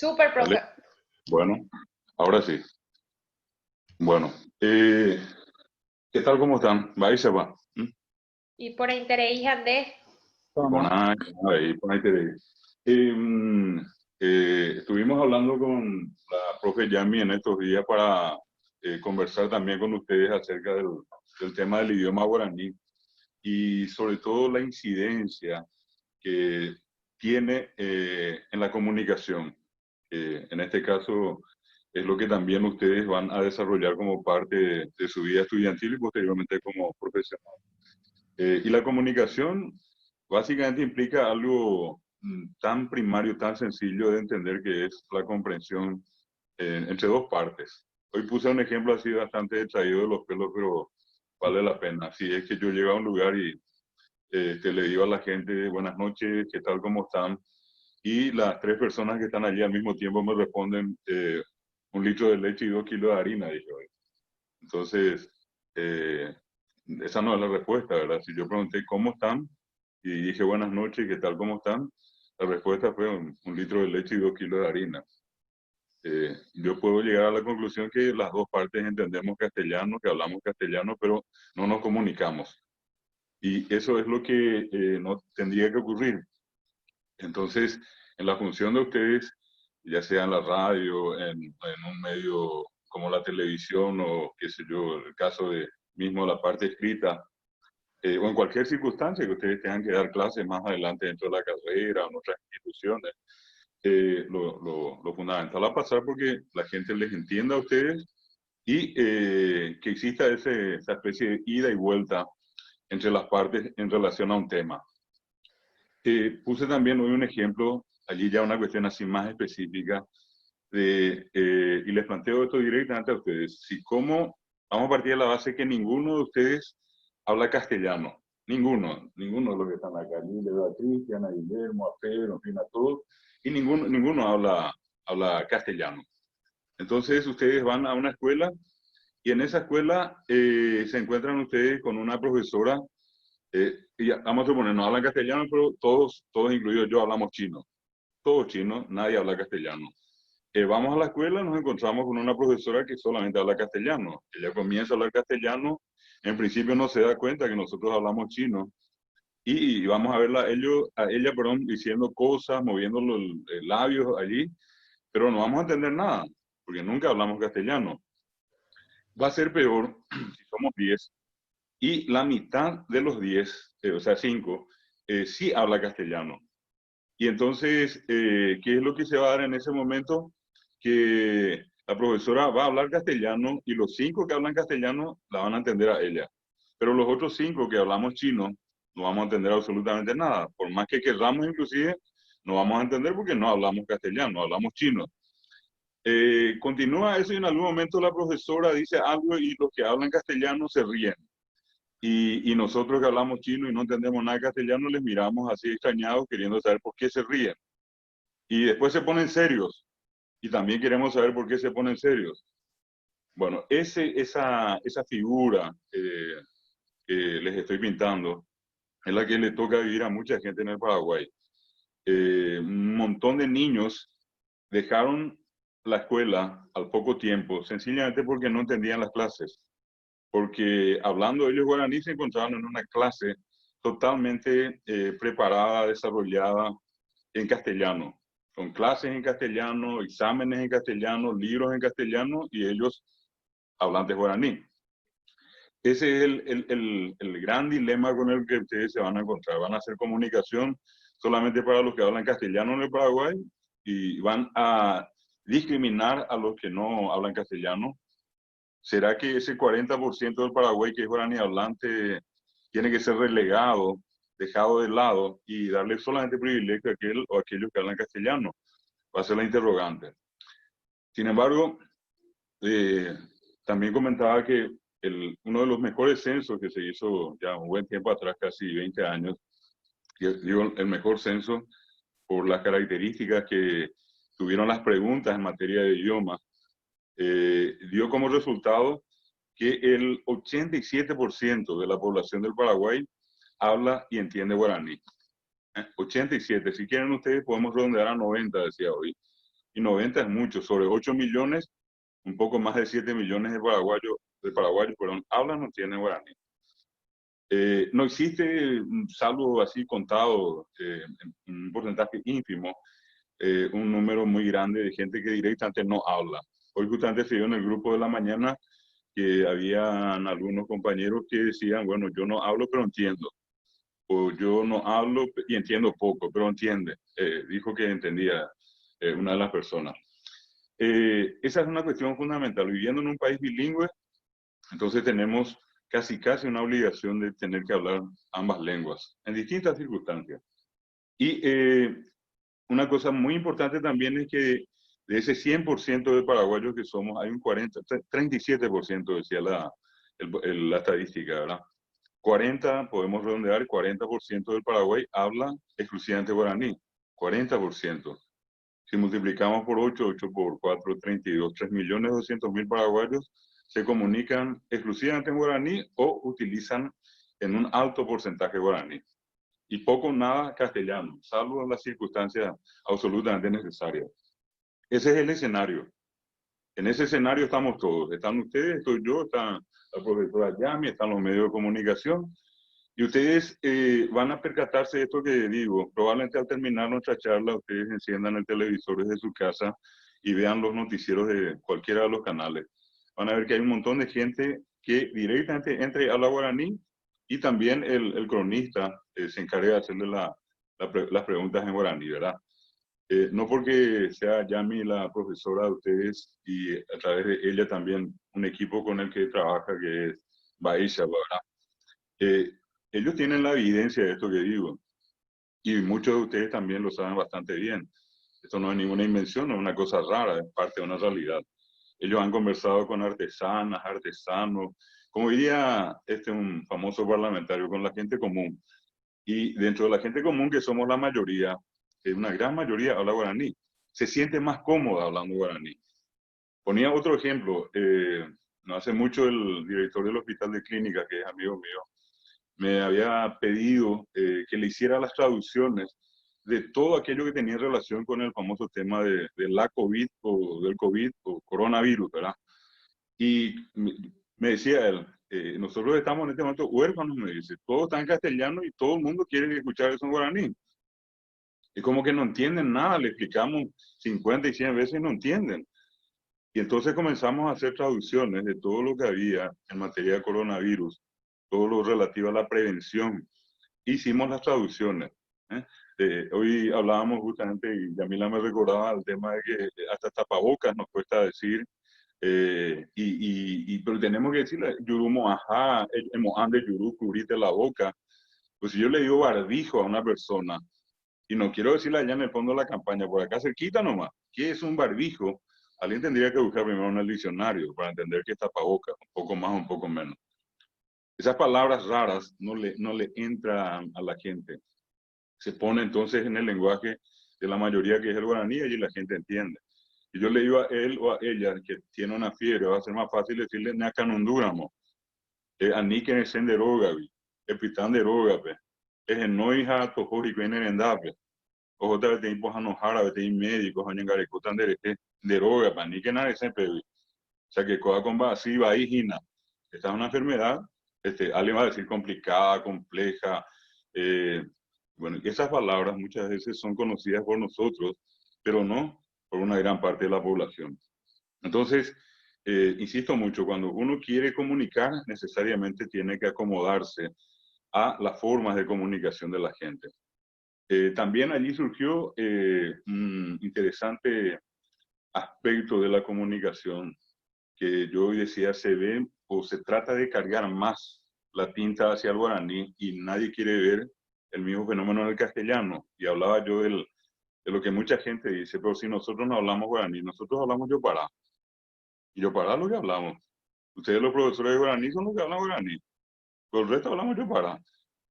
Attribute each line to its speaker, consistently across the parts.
Speaker 1: Súper,
Speaker 2: ¿Vale?
Speaker 1: profe.
Speaker 2: Bueno, ahora sí. Bueno, ¿qué tal? ¿Cómo están? Va y se va. ¿Mm?
Speaker 1: Y por interés andé.
Speaker 2: Por ahí te digo. Estuvimos hablando con la profe Yami en estos días para conversar también con ustedes acerca del tema del idioma guaraní y sobre todo la incidencia que tiene en la comunicación. En este caso, es lo que también ustedes van a desarrollar como parte de su vida estudiantil y posteriormente como profesional. Y la comunicación básicamente implica algo tan primario, tan sencillo de entender que es la comprensión entre dos partes. Hoy puse un ejemplo así bastante traído de los pelos, pero vale la pena. Si es que yo llego a un lugar y le digo a la gente buenas noches, ¿qué tal? ¿Cómo están? Y las tres personas que están allí al mismo tiempo me responden 1 litro de leche y 2 kilos de harina, dije hoy. Entonces, eh, esa no es la respuesta, ¿verdad? Si yo pregunté cómo están y dije buenas noches, ¿qué tal? ¿Cómo están? La respuesta fue 1 litro de leche y 2 kilos de harina. Yo puedo llegar a la conclusión que las dos partes entendemos castellano, que hablamos castellano, pero no nos comunicamos. Y eso es lo que no tendría que ocurrir. Entonces, en la función de ustedes, ya sea en la radio, en un medio como la televisión o qué sé yo, el caso de mismo la parte escrita, o en cualquier circunstancia que ustedes tengan que dar clases más adelante dentro de la carrera o en otras instituciones, lo fundamental a pasar porque la gente les entienda a ustedes y que exista esa especie de ida y vuelta entre las partes en relación a un tema. Puse también hoy un ejemplo, allí ya una cuestión así más específica, y les planteo esto directamente a ustedes. Si cómo, vamos a partir de la base que ninguno de ustedes habla castellano. Ninguno de los que están acá. Ni le veo a Cristian, a Guillermo, a Pedro, en fin, a todos. Y ninguno habla castellano. Entonces ustedes van a una escuela y en esa escuela se encuentran ustedes con una profesora y vamos a suponer, no hablan castellano, pero todos incluidos yo, hablamos chino. Todos chinos, nadie habla castellano. Vamos a la escuela, nos encontramos con una profesora que solamente habla castellano. Ella comienza a hablar castellano, en principio no se da cuenta que nosotros hablamos chino. Y vamos a verla, a ella, perdón, diciendo cosas, moviendo los labios allí, pero no vamos a entender nada, porque nunca hablamos castellano. Va a ser peor si somos 10 y la mitad de los 10, o sea, 5, sí habla castellano. Y entonces, ¿qué es lo que se va a dar en ese momento? Que la profesora va a hablar castellano y los 5 que hablan castellano la van a entender a ella. Pero los otros 5 que hablamos chino no vamos a entender absolutamente nada. Por más que queramos inclusive, no vamos a entender porque no hablamos castellano, hablamos chino. Continúa eso y en algún momento la profesora dice algo y los que hablan castellano se ríen. Y nosotros que hablamos chino y no entendemos nada de castellano, les miramos así extrañados, queriendo saber por qué se ríen. Y después se ponen serios. Y también queremos saber por qué se ponen serios. Bueno, esa figura que les estoy pintando es la que le toca vivir a mucha gente en el Paraguay. Un montón de niños dejaron la escuela al poco tiempo, sencillamente porque no entendían las clases. Porque hablando ellos guaraní se encontraban en una clase totalmente preparada, desarrollada en castellano, con clases en castellano, exámenes en castellano, libros en castellano y ellos hablantes guaraní. Ese es el gran dilema con el que ustedes se van a encontrar. Van a hacer comunicación solamente para los que hablan castellano en el Paraguay y van a discriminar a los que no hablan castellano. ¿Será que ese 40% del Paraguay que es guaraní hablante tiene que ser relegado, dejado de lado y darle solamente privilegio a aquel o a aquellos que hablan castellano? Va a ser la interrogante. Sin embargo, eh, también comentaba que uno de los mejores censos que se hizo ya un buen tiempo atrás, casi 20 años, dio el mejor censo por las características que tuvieron las preguntas en materia de idioma, dio como resultado que el 87% de la población del Paraguay habla y entiende guaraní. 87, si quieren ustedes podemos redondear a 90, decía hoy. y 90 es mucho. Sobre 8 millones, un poco más de 7 millones de paraguayos, perdón, hablan o entienden guaraní. No existe, salvo así contado, un porcentaje ínfimo, un número muy grande de gente que directamente no habla. Hoy justamente se dio en el grupo de la mañana que habían algunos compañeros que decían, bueno, yo no hablo pero entiendo, o yo no hablo y entiendo poco, pero entiende. Dijo que entendía una de las personas. Esa es una cuestión fundamental. Viviendo en un país bilingüe, entonces tenemos casi una obligación de tener que hablar ambas lenguas en distintas circunstancias. Y una cosa muy importante también es que de ese 100% de paraguayos que somos, hay un 37% decía la estadística, ¿verdad? 40, podemos redondear, 40% del Paraguay habla exclusivamente guaraní, 40%. Si multiplicamos por 8, 8 por 4, 32, 3.200.000 paraguayos se comunican exclusivamente en guaraní o utilizan en un alto porcentaje guaraní. Y poco o nada castellano, salvo en las circunstancias absolutamente necesarias. Ese es el escenario. En ese escenario estamos todos. Están ustedes, estoy yo, está la profesora Yami, están los medios de comunicación. Y ustedes van a percatarse de esto que digo. Probablemente al terminar nuestra charla, ustedes enciendan el televisor desde su casa y vean los noticieros de cualquiera de los canales. Van a ver que hay un montón de gente que directamente entre a la guaraní y también el cronista se encarga de hacerle las preguntas en guaraní, ¿verdad? No porque sea Yami la profesora de ustedes y a través de ella también un equipo con el que trabaja que es Baisha, ¿verdad? Ellos tienen la evidencia de esto que digo y muchos de ustedes también lo saben bastante bien. Esto no es ninguna invención, no es una cosa rara, es parte de una realidad. Ellos han conversado con artesanas, artesanos, como diría un famoso parlamentario, con la gente común. Y dentro de la gente común, que somos la mayoría, una gran mayoría habla guaraní, se siente más cómoda hablando guaraní. Ponía otro ejemplo, no hace mucho el director del hospital de clínica, que es amigo mío, me había pedido que le hiciera las traducciones de todo aquello que tenía relación con el famoso tema de la COVID o del COVID o coronavirus, ¿verdad? Y me decía él, nosotros estamos en este momento huérfanos, me dice, todo está en castellano y todo el mundo quiere escuchar eso en guaraní. Y como que no entienden nada, le explicamos 50 y 100 veces y no entienden. Y entonces comenzamos a hacer traducciones de todo lo que había en materia de coronavirus, todo lo relativo a la prevención. Hicimos las traducciones. Hoy hablábamos justamente, y Yamila me recordaba el tema de que hasta tapabocas nos cuesta decir, pero tenemos que decirle, Yurumo, ajá, ande Yuru, cubrite la boca. Pues si yo le digo barbijo a una persona, y no quiero decirle allá en el fondo de la campaña, por acá cerquita nomás, ¿qué es un barbijo? Alguien tendría que buscar primero en el diccionario para entender qué es tapabocas, un poco más, un poco menos. Esas palabras raras no le entran a la gente. Se pone entonces en el lenguaje de la mayoría, que es el guaraní, y la gente entiende. Y yo le digo a él o a ella que tiene una fiebre, va a ser más fácil decirle Nacanunduramo, Aniken es senderogavi, Epitán de rogape, es en noija tojórico en erendape, otra vez te impos a nojara, vete médicos, a ñangarecotan de rogape, Aniken es siempre. O sea que coda con así va ahí, Gina. Esta es una enfermedad, alguien va a decir complicada, compleja. Bueno, esas palabras muchas veces son conocidas por nosotros, pero no por una gran parte de la población. Entonces, insisto mucho, cuando uno quiere comunicar, necesariamente tiene que acomodarse a las formas de comunicación de la gente. También allí surgió un interesante aspecto de la comunicación que yo hoy decía, se ve o se trata de cargar más la tinta hacia el guaraní y nadie quiere ver el mismo fenómeno en el castellano. Y hablaba yo de lo que mucha gente dice, pero si nosotros no hablamos guaraní, nosotros hablamos yopará. Y yopará es lo que hablamos. Ustedes los profesores de guaraní son los que hablan guaraní. Pero el resto hablamos yopará.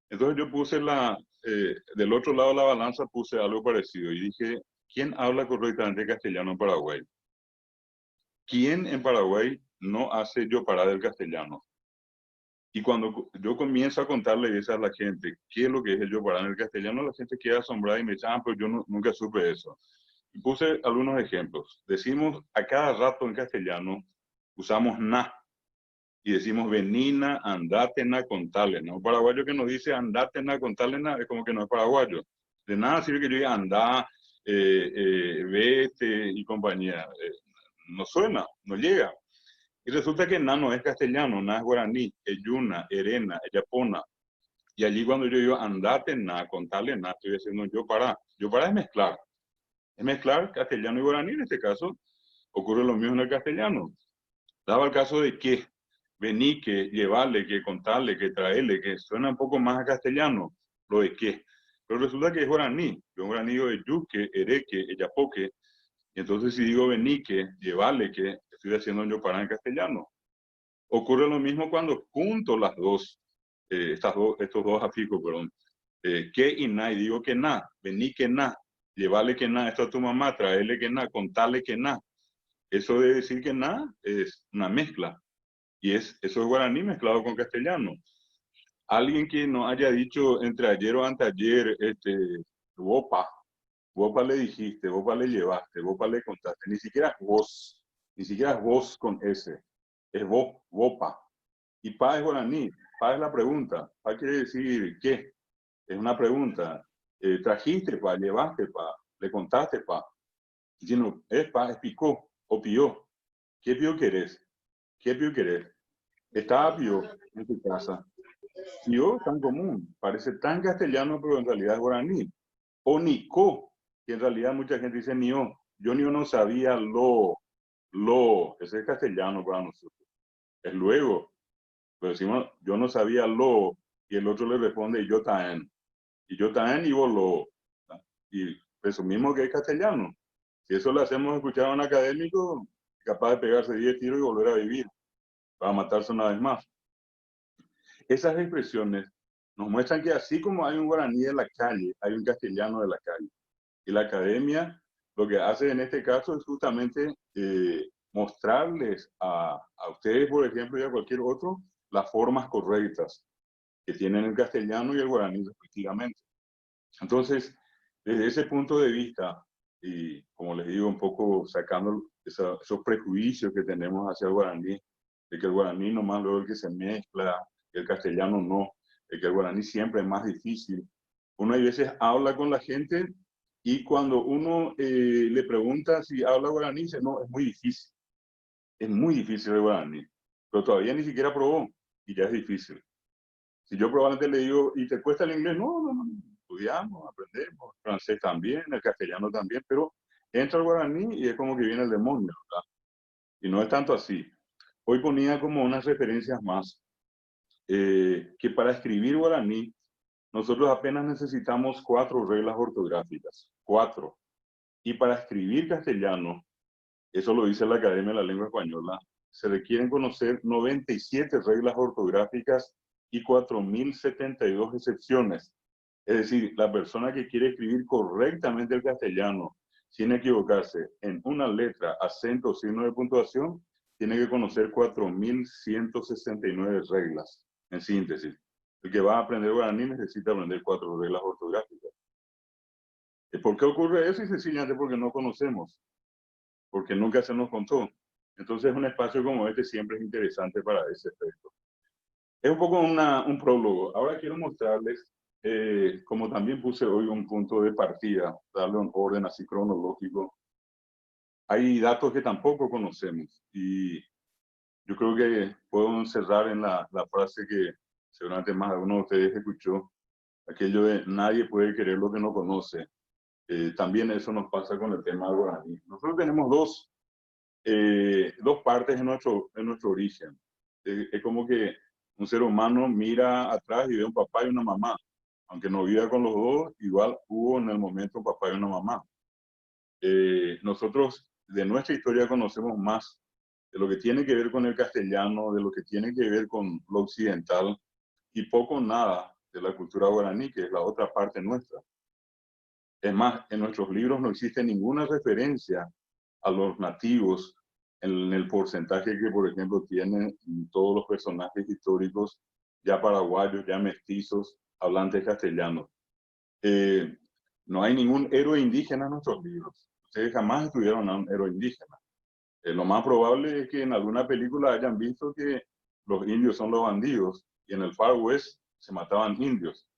Speaker 2: Entonces yo puse del otro lado de la balanza puse algo parecido y dije, ¿quién habla correctamente castellano en Paraguay? ¿Quién en Paraguay no hace yopará del castellano? Y cuando yo comienzo a contarle eso a la gente, qué es lo que es el yopará en el castellano, la gente queda asombrada y me dice, pero yo nunca supe eso. Puse algunos ejemplos. Decimos a cada rato en castellano, usamos na. Y decimos venina, andátena, contálena. Un paraguayo que nos dice andátena, contálena es como que no es paraguayo. De nada sirve que yo diga andá, vete y compañía. No suena, no llega. Y resulta que na no es castellano, na es guaraní, es yuna, erena, yapona. Y allí cuando yo digo andate na, contale na, estoy diciendo yo para. Yo para es mezclar. Es mezclar castellano y guaraní. En este caso ocurre lo mismo en el castellano. Daba el caso de que vení, que llevarle, que contarle, que traerle, que suena un poco más a castellano, lo de qué. Pero resulta que es guaraní. Yo guaraní digo de yuque, ereque, eyapoque. Y entonces si digo vení, que llevarle, que estoy haciendo yo para en castellano. Ocurre lo mismo cuando junto las dos, estos dos afijos, perdón. Que y na, y digo que na, vení que na, llevarle que na, esto a tu mamá, traerle que na, contarle que na. Eso de decir que na es una mezcla. Y eso es guaraní mezclado con castellano. Alguien que no haya dicho entre ayer o anteayer, bopa, bopa le dijiste, bopa le llevaste, bopa le contaste, ni siquiera vos con S, es bopa. Y pa es guaraní, pa es la pregunta, pa quiere decir qué, es una pregunta. Trajiste pa, llevaste pa, le contaste pa. Y si no, es pa, es picó o pió. ¿Qué pío querés? ¿Qué pío querés? Estaba pío en tu casa. Pío tan común, parece tan castellano, pero en realidad es guaraní. O nico, que en realidad mucha gente dice nio. Yo no sabía ese es castellano para nosotros. Es luego, pero decimos, yo no sabía lo, y el otro le responde, yo también. Y yo también, y vos lo. Y presumimos que es castellano. Si eso le hacemos escuchar a un académico, capaz de pegarse 10 tiros y volver a vivir, para matarse una vez más. Esas expresiones nos muestran que así como hay un guaraní de la calle, hay un castellano de la calle. Y la academia lo que hace en este caso es justamente mostrarles a ustedes, por ejemplo, y a cualquier otro, las formas correctas que tienen el castellano y el guaraní respectivamente. Entonces, desde ese punto de vista, y como les digo, un poco sacando esos prejuicios que tenemos hacia el guaraní, de que el guaraní nomás luego el que se mezcla, que el castellano no, de que el guaraní siempre es más difícil. Uno a veces habla con la gente y cuando uno le pregunta si habla guaraní, dice, no, es muy difícil el guaraní, pero todavía ni siquiera probó y ya es difícil. Si yo probablemente le digo, ¿y te cuesta el inglés? No, estudiamos, aprendemos, francés también, el castellano también, pero entra el guaraní y es como que viene el demonio, ¿verdad? Y no es tanto así. Hoy ponía como unas referencias más, que para escribir guaraní, nosotros apenas necesitamos 4 reglas ortográficas, 4. Y para escribir castellano, eso lo dice la Academia de la Lengua Española, se requieren conocer 97 reglas ortográficas y 4.072 excepciones. Es decir, la persona que quiere escribir correctamente el castellano, sin equivocarse en una letra, acento o signo de puntuación, tiene que conocer 4.169 reglas, en síntesis. El que va a aprender guaraní necesita aprender 4 reglas ortográficas. ¿Por qué ocurre eso? Y sencillamente porque no conocemos, porque nunca se nos contó. Entonces un espacio como este siempre es interesante para ese efecto. Es un poco un prólogo. Ahora quiero mostrarles, como también puse hoy un punto de partida, darle un orden así cronológico. Hay datos que tampoco conocemos y yo creo que puedo cerrar en la frase que seguramente más de uno de ustedes escuchó, aquello de nadie puede querer lo que no conoce. También eso nos pasa con el tema del guaraní. Nosotros tenemos dos partes en nuestro origen. Es como que un ser humano mira atrás y ve un papá y una mamá. Aunque no viva con los dos, igual hubo en el momento un papá y una mamá. Nosotros de nuestra historia conocemos más de lo que tiene que ver con el castellano, de lo que tiene que ver con lo occidental y poco nada de la cultura guaraní, que es la otra parte nuestra. Es más, en nuestros libros no existe ninguna referencia a los nativos en el porcentaje que, por ejemplo, tienen todos los personajes históricos, ya paraguayos, ya mestizos, hablantes castellanos. No hay ningún héroe indígena en nuestros libros. ustedes jamás estudiaron a un héroe indígena. Lo más probable es que en alguna película hayan visto que los indios son los bandidos y en el Far West se mataban indios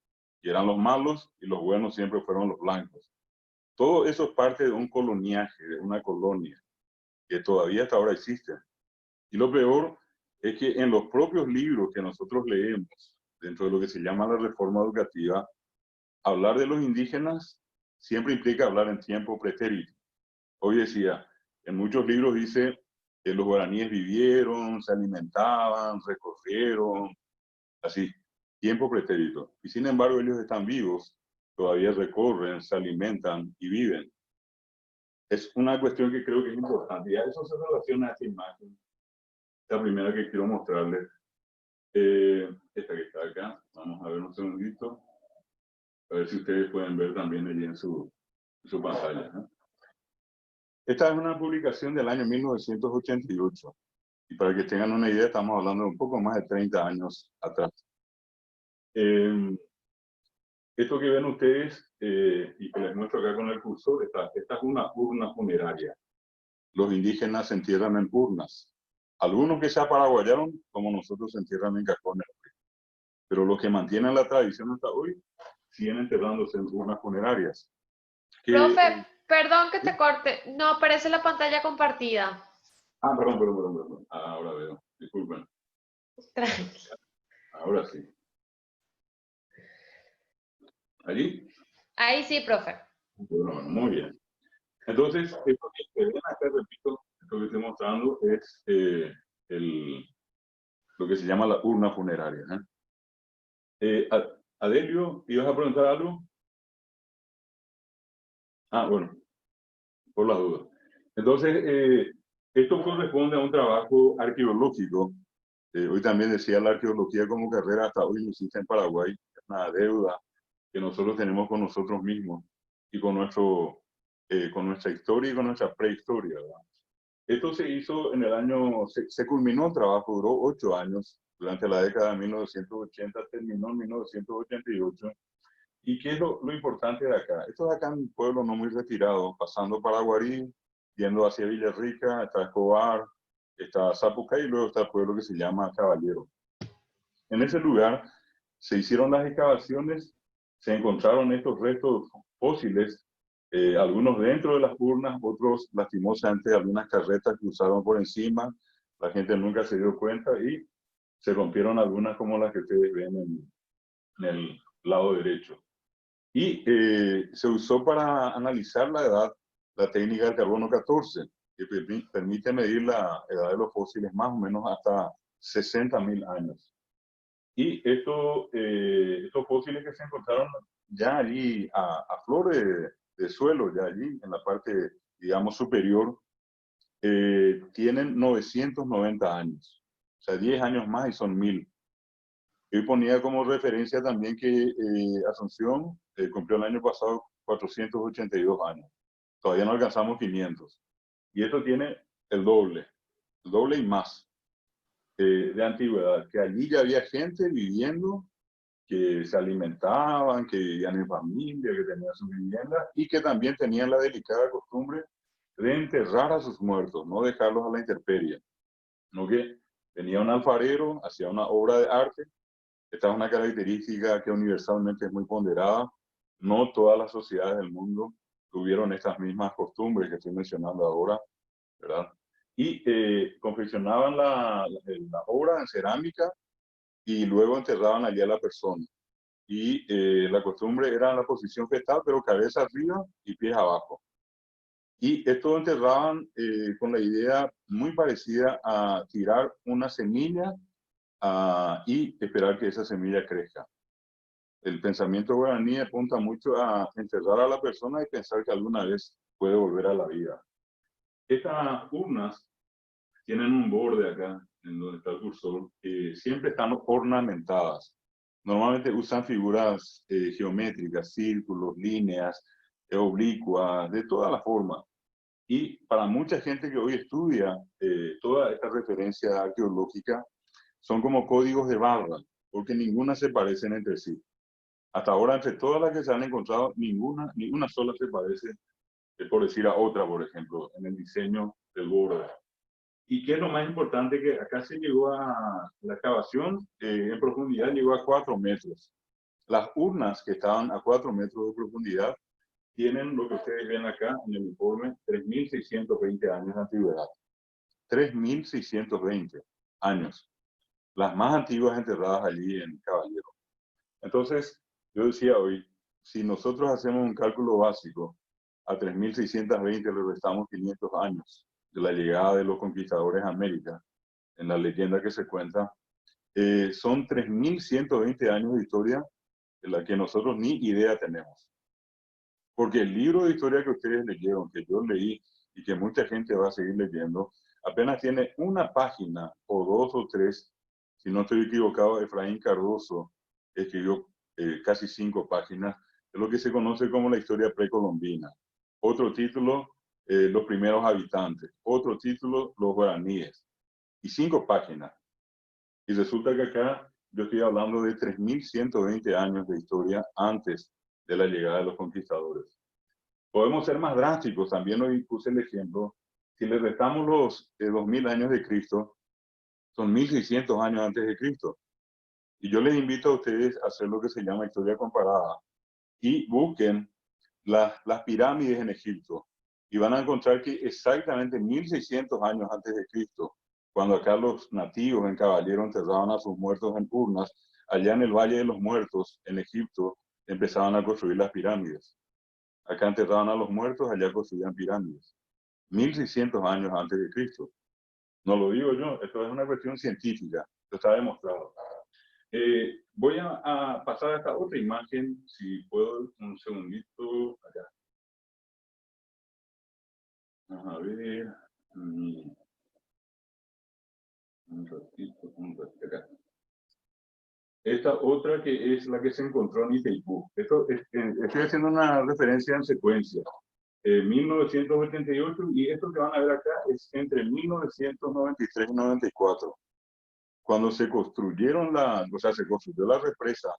Speaker 2: y eran los malos y los buenos siempre fueron los blancos. Todo eso es parte de un coloniaje, de una colonia que todavía hasta ahora existe. Y lo peor es que en los propios libros que nosotros leemos, dentro de lo que se llama la reforma educativa, hablar de los indígenas siempre implica hablar en tiempo pretérito. Hoy decía, en muchos libros dice que los guaraníes vivieron, se alimentaban, recorrieron, así, tiempo pretérito. Y sin embargo ellos están vivos, todavía recorren, se alimentan y viven. Es una cuestión que creo que es importante. Y a eso se relaciona a esta imagen. La primera que quiero mostrarles, esta que está acá. Vamos a ver un segundito. A ver si ustedes pueden ver también allí en su pantalla, ¿no? Esta es una publicación del año 1988. Y para que tengan una idea, estamos hablando de un poco más de 30 años atrás. Esto que ven ustedes, y que les muestro acá con el cursor, esta es una urna funeraria. Los indígenas se entierran en urnas. Algunos que se aparaguayaron, como nosotros, se entierran en cajones. Pero los que mantienen la tradición hasta hoy, siguen enterrándose en urnas funerarias.
Speaker 1: Profe, perdón que te corte. No aparece la pantalla compartida.
Speaker 2: Perdón. Ahora veo. Disculpen.
Speaker 1: Tranquilo.
Speaker 2: Ahora sí. ¿Allí?
Speaker 1: Ahí sí, profe.
Speaker 2: Bueno, muy bien. Entonces, esto que ven acá, repito, esto que estoy mostrando es lo que se llama la urna funeraria. Adelio, ¿ibas a preguntar algo? Bueno, por las dudas. Entonces, esto corresponde a un trabajo arqueológico. Hoy también decía la arqueología como carrera, hasta hoy no existe en Paraguay. Es una deuda que nosotros tenemos con nosotros mismos y con nuestra historia y con nuestra prehistoria, ¿verdad? Esto se hizo en el año, se culminó el trabajo, duró 8 años, durante la década de 1980, terminó en 1988. ¿Y qué es lo importante de acá? Esto es acá en un pueblo no muy retirado, pasando Paraguarí, yendo hacia Villarrica, está Escobar, está Zapucay y luego está el pueblo que se llama Caballero. En ese lugar se hicieron las excavaciones, se encontraron estos restos fósiles, algunos dentro de las urnas, otros lastimosamente, algunas carretas cruzaron por encima, la gente nunca se dio cuenta y se rompieron algunas como las que ustedes ven en el lado derecho. Y se usó para analizar la edad, la técnica del carbono 14, que permite medir la edad de los fósiles más o menos hasta 60.000 años. Y estos fósiles que se encontraron ya allí a flor de suelo, ya allí en la parte, digamos, superior, tienen 990 años. O sea, 10 años más y son 1000. Yo ponía como referencia también que Asunción cumplió el año pasado 482 años. Todavía no alcanzamos 500. Y esto tiene el doble y más de antigüedad, que allí ya había gente viviendo, que se alimentaban, que vivían en familia, que tenían sus viviendas y que también tenían la delicada costumbre de enterrar a sus muertos, no dejarlos a la intemperie, no que venía un alfarero, hacía una obra de arte. Esta es una característica que universalmente es muy ponderada. No todas las sociedades del mundo tuvieron estas mismas costumbres que estoy mencionando ahora, ¿verdad? Y confeccionaban la obra en cerámica y luego enterraban allí a la persona. Y la costumbre era la posición fetal, pero cabeza arriba y pies abajo. Y esto enterraban con la idea muy parecida a tirar una semilla y esperar que esa semilla crezca. El pensamiento guaraní apunta mucho a enterrar a la persona y pensar que alguna vez puede volver a la vida. Estas urnas tienen un borde acá, en donde está el cursor, que siempre están ornamentadas. Normalmente usan figuras geométricas, círculos, líneas, oblicuas, de todas las formas. Y para mucha gente que hoy estudia toda esta referencia arqueológica, son como códigos de barra, porque ninguna se parecen entre sí. Hasta ahora, entre todas las que se han encontrado, ni una sola se parece por decir a otra, por ejemplo, en el diseño del borde. ¿Y qué es lo más importante? Que acá se llegó a la excavación en profundidad, llegó a 4 metros. Las urnas que estaban a 4 metros de profundidad tienen lo que ustedes ven acá en el informe, 3.620 años de antigüedad. 3.620 años. Las más antiguas enterradas allí en Caballero. Entonces, yo decía hoy, si nosotros hacemos un cálculo básico, a 3.620 le restamos 500 años de la llegada de los conquistadores a América, en la leyenda que se cuenta, son 3.120 años de historia de la que nosotros ni idea tenemos. Porque el libro de historia que ustedes leyeron, que yo leí y que mucha gente va a seguir leyendo, apenas tiene una página o 2 o 3. Si no estoy equivocado, Efraín Cardoso escribió casi 5 páginas de lo que se conoce como la historia precolombina. Otro título, los primeros habitantes. Otro título, los guaraníes. Y 5 páginas. Y resulta que acá yo estoy hablando de 3.120 años de historia antes de la llegada de los conquistadores. Podemos ser más drásticos, también hoy puse el ejemplo, si le restamos los 2.000 años de Cristo, son 1.600 años antes de Cristo. Y yo les invito a ustedes a hacer lo que se llama historia comparada y busquen las pirámides en Egipto y van a encontrar que exactamente 1.600 años antes de Cristo, cuando acá los nativos en Caballero enterraban a sus muertos en urnas, allá en el Valle de los Muertos, en Egipto, empezaban a construir las pirámides. Acá enterraban a los muertos, allá construían pirámides. 1.600 años antes de Cristo. No lo digo yo, esto es una cuestión científica, esto está demostrado. Voy a pasar a esta otra imagen, si puedo, un segundito, acá. Vamos a ver. Un ratito, acá. Esta otra que es la que se encontró en Itaipú. Estoy haciendo una referencia en secuencia. 1988 y esto que van a ver acá es entre 1993 y 94. Cuando se construyeron se construyó la represa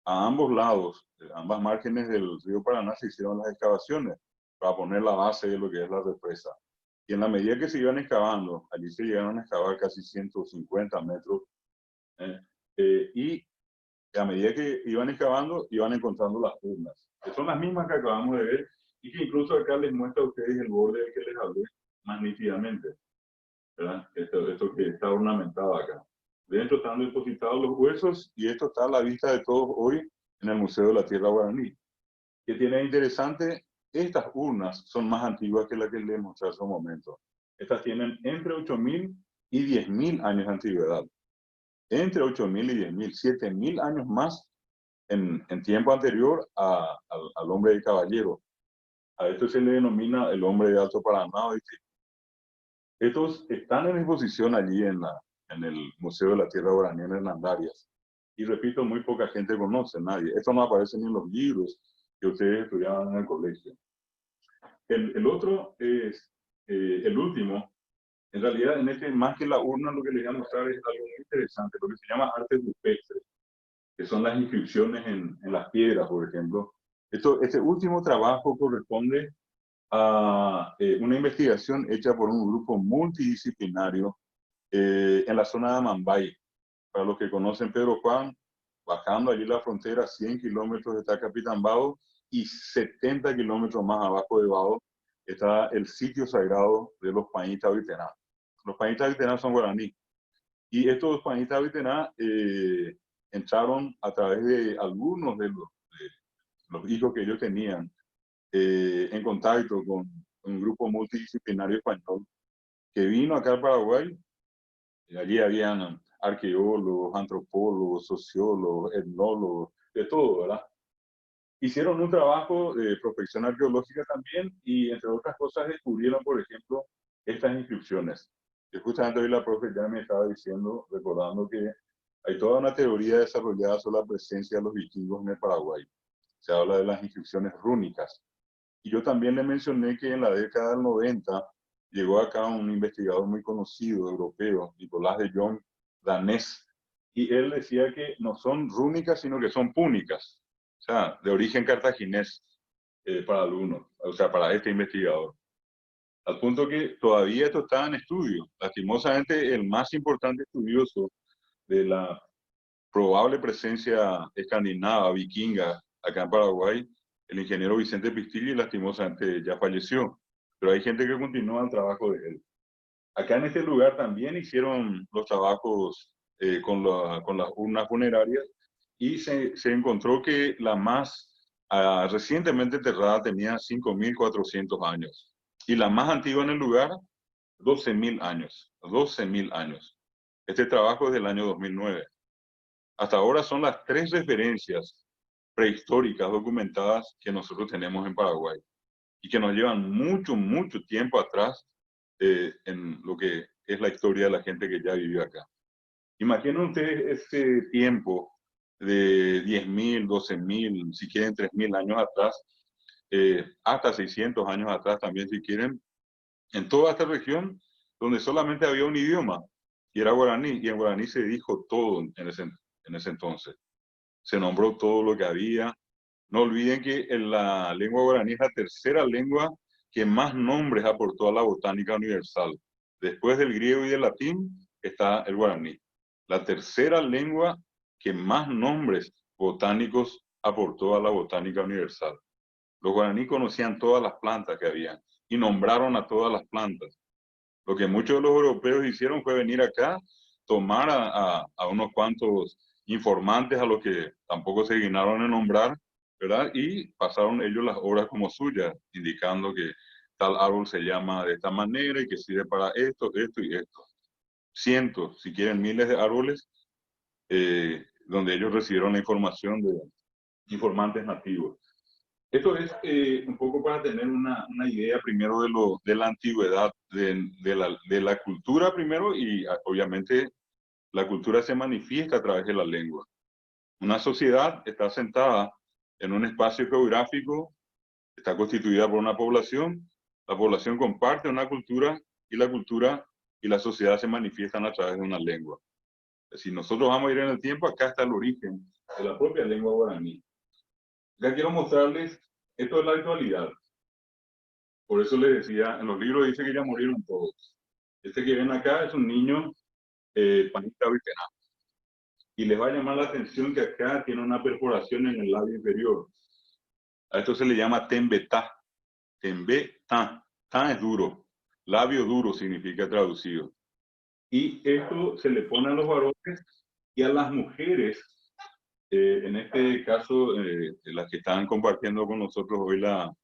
Speaker 2: a ambos lados, ambas márgenes del río Paraná, se hicieron las excavaciones para poner la base de lo que es la represa. Y en la medida que se iban excavando, allí se llegaron a excavar casi 150 metros, y a medida que iban excavando, iban encontrando las urnas, que son las mismas que acabamos de ver, y que incluso acá les muestra a ustedes el borde del que les hablé más nítidamente, ¿verdad? Esto que está ornamentado acá. Dentro están depositados los huesos y esto está a la vista de todos hoy en el Museo de la Tierra Guaraní. ¿Qué tiene interesante? Estas urnas son más antiguas que las que les mostré hace un momento. Estas tienen entre 8.000 y 10.000 años de antigüedad. Entre 8.000 y 10.000, 7.000 años más en tiempo anterior al hombre de caballero. A esto se le denomina el hombre de Alto Paraná. Estos están en exposición allí en el Museo de la Tierra Guaraní en Hernandarias. Y repito, muy poca gente conoce, nadie. Esto no aparece ni en los libros que ustedes estudiaban en el colegio. El otro es el último. En realidad, en este, más que la urna, lo que les voy a mostrar es algo muy interesante, lo que se llama arte rupestre, que son las inscripciones en las piedras, por ejemplo. Este último trabajo corresponde a una investigación hecha por un grupo multidisciplinario en la zona de Amambay. Para los que conocen Pedro Juan, bajando allí la frontera, 100 kilómetros está Capitán Bado y 70 kilómetros más abajo de Bado está el sitio sagrado de los Pañitas Vitená. Los Pañitas Vitená son guaraní. Y estos Pañitas Vitená entraron a través de algunos de los hijos que ellos tenían en contacto con un grupo multidisciplinario español que vino acá al Paraguay. Y allí habían arqueólogos, antropólogos, sociólogos, etnólogos, de todo, ¿verdad? Hicieron un trabajo de prospección arqueológica también y, entre otras cosas, descubrieron, por ejemplo, estas inscripciones. Y justamente hoy la profe ya me estaba diciendo, recordando que hay toda una teoría desarrollada sobre la presencia de los vikingos en el Paraguay. Se habla de las inscripciones rúnicas. Y yo también le mencioné que en la década del 90 llegó acá un investigador muy conocido, europeo, Nicolás de Jong, danés, y él decía que no son rúnicas, sino que son púnicas, o sea, de origen cartaginés. para alumnos, o sea, para este investigador. Al punto que todavía esto está en estudio. Lastimosamente, el más importante estudioso de la probable presencia escandinava, vikinga, acá en Paraguay, el ingeniero Vicente Pistilli, lastimosamente ya falleció, pero hay gente que continúa el trabajo de él. Acá en este lugar también hicieron los trabajos con las urnas funerarias y se encontró que la más recientemente enterrada tenía 5.400 años y la más antigua en el lugar, 12.000 años. 12.000 años. Este trabajo es del año 2009. Hasta ahora son las 3 referencias prehistóricas documentadas que nosotros tenemos en Paraguay y que nos llevan mucho, mucho tiempo atrás en lo que es la historia de la gente que ya vivió acá. Imaginen ustedes ese tiempo de 10.000, 12.000, si quieren 3.000 años atrás, hasta 600 años atrás también si quieren, en toda esta región donde solamente había un idioma y era guaraní, y en guaraní se dijo todo en ese entonces. Se nombró todo lo que había. No olviden que la lengua guaraní es la tercera lengua que más nombres aportó a la botánica universal. Después del griego y del latín está el guaraní. La tercera lengua que más nombres botánicos aportó a la botánica universal. Los guaraní conocían todas las plantas que había y nombraron a todas las plantas. Lo que muchos de los europeos hicieron fue venir acá, tomar a unos cuantos informantes a los que tampoco se dignaron en nombrar, ¿verdad? Y pasaron ellos las obras como suyas, indicando que tal árbol se llama de esta manera y que sirve para esto, esto y esto. Cientos, si quieren miles de árboles, donde ellos recibieron la información de informantes nativos. Esto es un poco para tener una idea primero de la antigüedad, de la cultura primero y obviamente la cultura se manifiesta a través de la lengua. Una sociedad está asentada en un espacio geográfico, está constituida por una población, la población comparte una cultura y la cultura y la sociedad se manifiestan a través de una lengua. Si nosotros vamos a ir en el tiempo, acá está el origen de la propia lengua guaraní. Ya quiero mostrarles, esto es la actualidad. Por eso les decía, en los libros dice que ya murieron todos. Este que ven acá es un niño panista vitená. Y les va a llamar la atención que acá tiene una perforación en el labio inferior. A esto se le llama tembetá. Tembetá. Tá es duro. Labio duro significa traducido. Y esto se le pone a los varones y a las mujeres, en este caso, las que están compartiendo con nosotros hoy la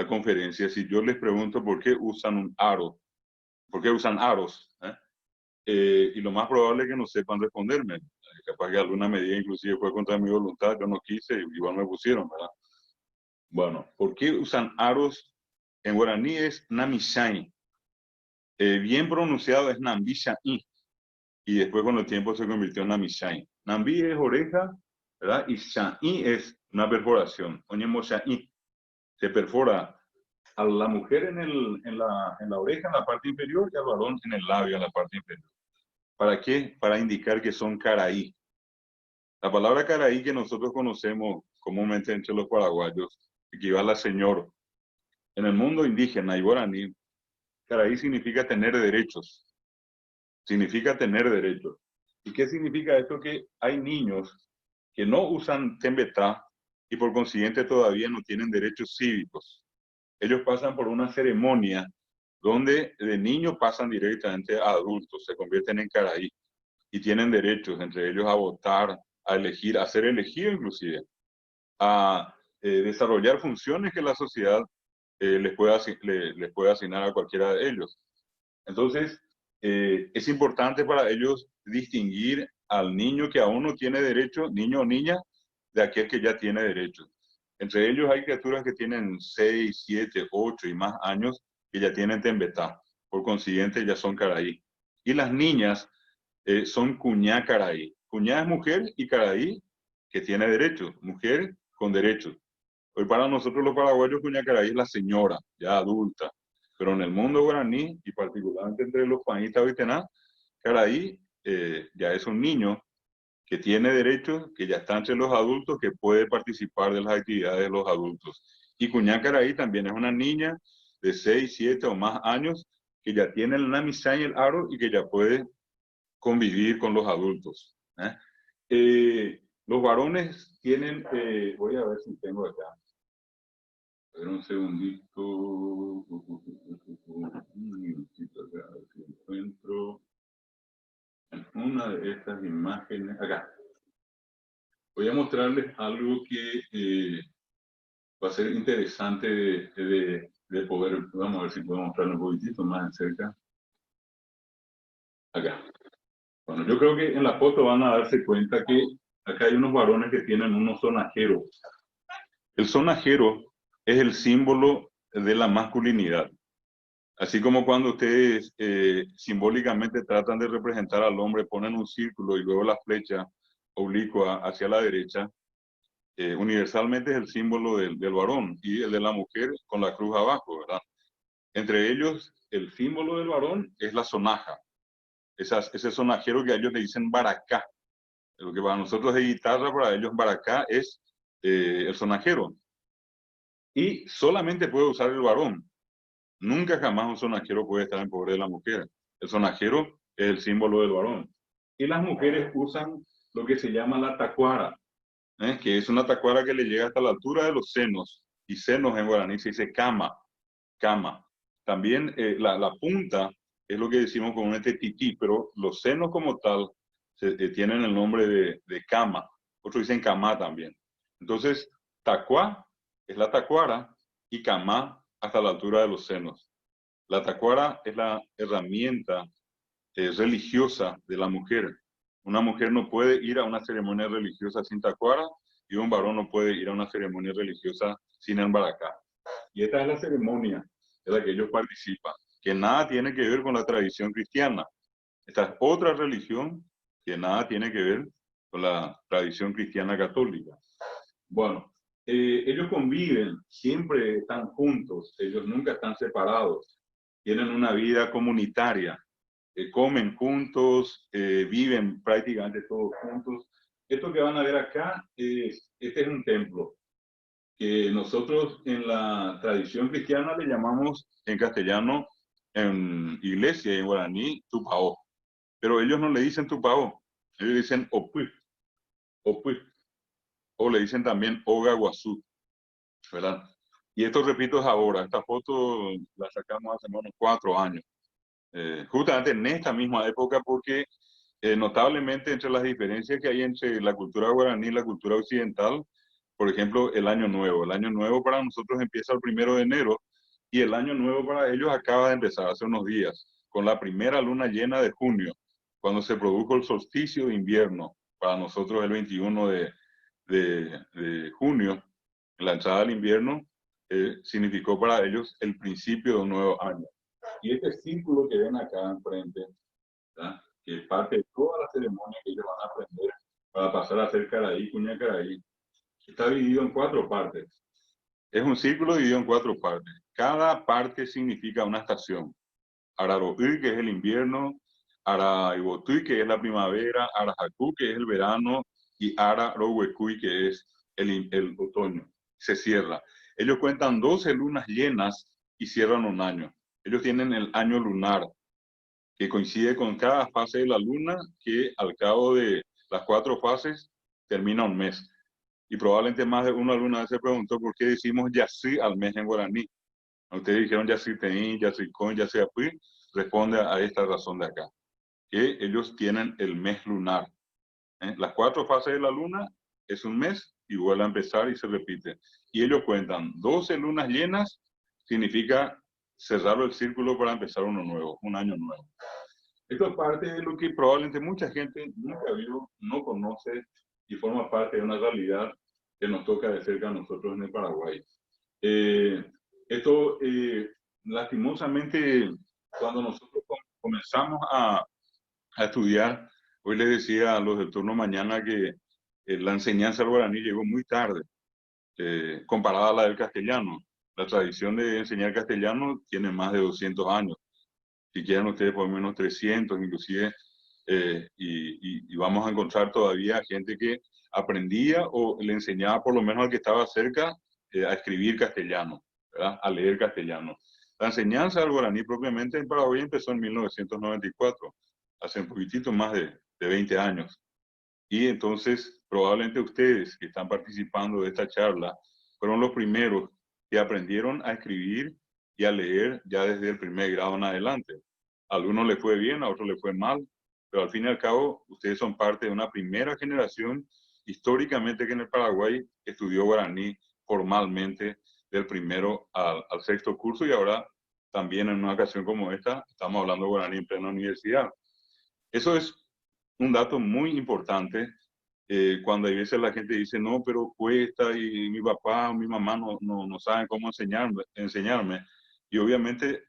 Speaker 2: conferencia, si yo les pregunto por qué usan un aro, por qué usan aros, y lo más probable es que no sepan responderme. Capaz que alguna medida inclusive fue contra mi voluntad, yo no quise, igual me pusieron, ¿verdad? Bueno, ¿por qué usan aros? En guaraní es namishain. Bien pronunciado es nambishain. Y después con el tiempo se convirtió en namishain. Nambi es oreja, ¿verdad? Y shain es una perforación. Oñemoshain. Se perfora a la mujer en la oreja, en la parte inferior, y al varón en el labio, en la parte inferior. ¿Para qué? Para indicar que son caraí. La palabra caraí que nosotros conocemos comúnmente entre los paraguayos equivale a señor. En el mundo indígena y guaraní, caraí significa tener derechos. Significa tener derechos. ¿Y qué significa esto? Que hay niños que no usan tembetá y por consiguiente todavía no tienen derechos cívicos. Ellos pasan por una ceremonia donde de niños pasan directamente a adultos, se convierten en caraí y tienen derechos, entre ellos a votar, a elegir, a ser elegido inclusive, a desarrollar funciones que la sociedad les puede asignar a cualquiera de ellos. Entonces, es importante para ellos distinguir al niño que aún no tiene derecho, niño o niña, de aquel que ya tiene derechos. Entre ellos hay criaturas que tienen 6, 7, 8 y más años que ya tienen tembetá. Por consiguiente, ya son caraí. Y las niñas son cuñá caraí. Cuñá es mujer y caraí que tiene derechos. Mujer con derechos. Hoy para nosotros los paraguayos, cuñá caraí es la señora, ya adulta. Pero en el mundo guaraní, y particularmente entre los panistas vitená, caraí ya es un niño que tiene derechos, que ya está entre los adultos, que puede participar de las actividades de los adultos. Y Cuñacaraí también es una niña de 6, 7 o más años que ya tiene el Namisá y el aro y que ya puede convivir con los adultos. Los varones tienen, voy a ver si tengo acá, a ver un segundito, un minutito acá, a ver si encuentro en una de estas imágenes, acá. Voy a mostrarles algo que va a ser interesante de poder, vamos a ver si puedo mostrarlo un poquitito más de cerca. Acá. Bueno, yo creo que en la foto van a darse cuenta que acá hay unos varones que tienen unos sonajeros. El sonajero es el símbolo de la masculinidad. Así como cuando ustedes simbólicamente tratan de representar al hombre, ponen un círculo y luego la flecha oblicua hacia la derecha, universalmente es el símbolo del varón y el de la mujer con la cruz abajo, ¿verdad? Entre ellos, el símbolo del varón es la sonaja, ese sonajero que a ellos le dicen baracá. Lo que para nosotros es guitarra, para ellos baracá es el sonajero. Y solamente puede usar el varón. Nunca jamás un sonajero puede estar en poder de la mujer. El sonajero es el símbolo del varón. Y las mujeres usan lo que se llama la tacuara, que es una tacuara que le llega hasta la altura de los senos. Y senos en guaraní se dice cama, cama. También la punta es lo que decimos con un tití, pero los senos como tal tienen el nombre de cama. Otros dicen camá también. Entonces, tacuá es la tacuara y camá hasta la altura de los senos. La tacuara es la herramienta religiosa de la mujer. Una mujer no puede ir a una ceremonia religiosa sin tacuara y un varón no puede ir a una ceremonia religiosa sin el baracá. Y esta es la ceremonia en la que ellos participan, que nada tiene que ver con la tradición cristiana. Esta es otra religión que nada tiene que ver con la tradición cristiana católica. Bueno, ellos conviven, siempre están juntos, ellos nunca están separados, tienen una vida comunitaria, comen juntos, viven prácticamente todos juntos. Esto que van a ver acá, este es un templo que nosotros en la tradición cristiana le llamamos en castellano, en iglesia y en guaraní, tupao. Pero ellos no le dicen tupao, ellos dicen opuy, opuy, o le dicen también ogaguazú, ¿verdad? Y esto repito es ahora, esta foto la sacamos hace unos 4 años, justamente en esta misma época porque notablemente entre las diferencias que hay entre la cultura guaraní y la cultura occidental, por ejemplo, el Año Nuevo. El Año Nuevo para nosotros empieza el 1 de enero y el Año Nuevo para ellos acaba de empezar hace unos días, con la primera luna llena de junio, cuando se produjo el solsticio de invierno. Para nosotros el 21 de junio, la entrada al invierno, significó para ellos el principio de un nuevo año. Y este círculo que ven acá enfrente, ¿verdad?, que es parte de toda la ceremonia que ellos van a aprender para pasar a hacer caraí, cuñacaraí, está dividido en 4 partes. Es un círculo dividido en 4 partes. Cada parte significa una estación. Araroí, que es el invierno, Araibotui, que es la primavera, Arajacú, que es el verano, y Ararohuecuy, que es el otoño. Se cierra. Ellos cuentan 12 lunas llenas y cierran un año. Ellos tienen el año lunar, que coincide con cada fase de la luna, que al cabo de las 4 fases termina un mes. Y probablemente más de una luna se preguntó por qué decimos Yasí al mes en guaraní. Ustedes dijeron Yasí Teín, Yasí Con, Yasí Apuí, responde a esta razón de acá, que ellos tienen el mes lunar. Las 4 fases de la luna es un mes y vuelve a empezar y se repite. Y ellos cuentan 12 lunas llenas, significa cerrar el círculo para empezar uno nuevo, un año nuevo. Esto es parte de lo que probablemente mucha gente nunca vio, no conoce y forma parte de una realidad que nos toca de cerca a nosotros en el Paraguay. Esto, lastimosamente, cuando nosotros comenzamos a estudiar, hoy les decía a los del turno mañana que la enseñanza del guaraní llegó muy tarde, comparada a la del castellano. La tradición de enseñar castellano tiene más de 200 años. Si quieren ustedes por lo menos 300 inclusive, y vamos a encontrar todavía gente que aprendía o le enseñaba por lo menos al que estaba cerca a escribir castellano, ¿verdad? A leer castellano. La enseñanza del guaraní propiamente en Paraguay empezó en 1994, hace un poquitito más de 20 años. Y entonces, probablemente ustedes que están participando de esta charla fueron los primeros que aprendieron a escribir y a leer ya desde el primer grado en adelante. A algunos les fue bien, a otros les fue mal, pero al fin y al cabo, ustedes son parte de una primera generación históricamente que en el Paraguay estudió guaraní formalmente del primero al sexto curso, y ahora también en una ocasión como esta estamos hablando guaraní en plena universidad. Eso es un dato muy importante cuando hay veces la gente dice, no, pero cuesta y mi papá o mi mamá no saben cómo enseñarme. Y obviamente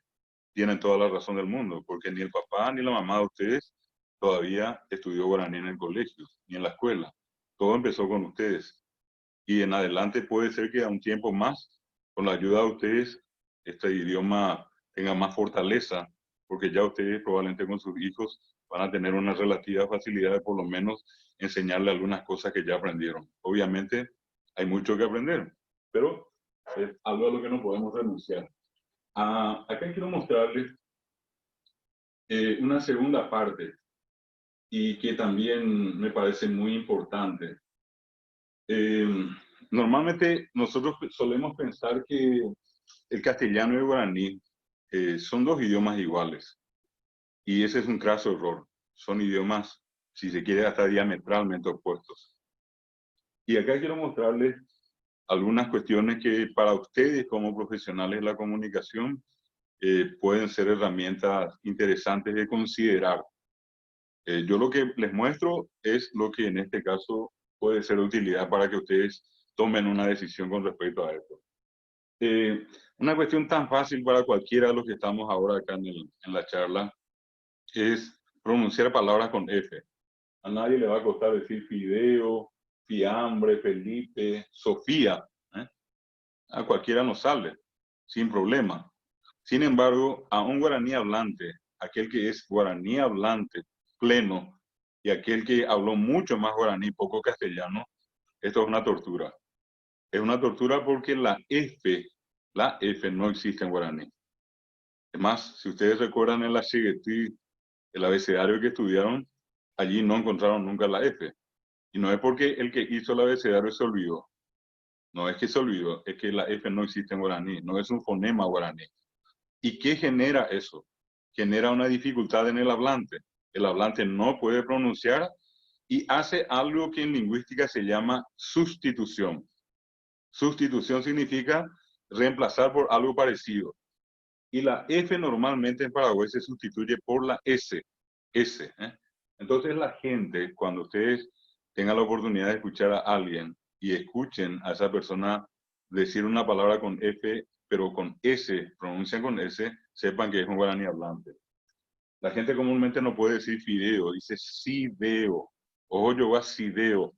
Speaker 2: tienen toda la razón del mundo, porque ni el papá ni la mamá de ustedes todavía estudió guaraní en el colegio, ni en la escuela. Todo empezó con ustedes. Y en adelante puede ser que a un tiempo más, con la ayuda de ustedes, este idioma tenga más fortaleza, porque ya ustedes probablemente con sus hijos van a tener una relativa facilidad de por lo menos enseñarle algunas cosas que ya aprendieron. Obviamente hay mucho que aprender, pero es algo a lo que no podemos renunciar. Acá quiero mostrarles una segunda parte y que también me parece muy importante. Normalmente nosotros solemos pensar que el castellano y el guaraní son dos idiomas iguales, y ese es un craso error. Son idiomas, si se quiere, hasta diametralmente opuestos. Y acá quiero mostrarles algunas cuestiones que para ustedes como profesionales de la comunicación pueden ser herramientas interesantes de considerar. Yo lo que les muestro es lo que en este caso puede ser de utilidad para que ustedes tomen una decisión con respecto a esto. Una cuestión tan fácil para cualquiera de los que estamos ahora acá en la charla es pronunciar palabras con F. A nadie le va a costar decir fideo, fiambre, Felipe, Sofía. A cualquiera nos sale, sin problema. Sin embargo, a un guaraní hablante, aquel que es guaraní hablante pleno y aquel que habló mucho más guaraní, poco castellano, esto es una tortura. Es una tortura porque la F no existe en guaraní. Es más, si ustedes recuerdan en la Cheguetí, el abecedario que estudiaron, allí no encontraron nunca la F. Y no es porque el que hizo el abecedario se olvidó. No es que se olvidó, es que la F no existe en guaraní, no es un fonema guaraní. ¿Y qué genera eso? Genera una dificultad en el hablante. El hablante no puede pronunciar y hace algo que en lingüística se llama sustitución. Sustitución significa reemplazar por algo parecido. Y la F normalmente en Paraguay se sustituye por la S. Entonces la gente, cuando ustedes tengan la oportunidad de escuchar a alguien y escuchen a esa persona decir una palabra con F, pero con S, pronuncian con S, sepan que es un guaraní hablante. La gente comúnmente no puede decir fideo, dice sideo. Ojo, yo voy a sideo.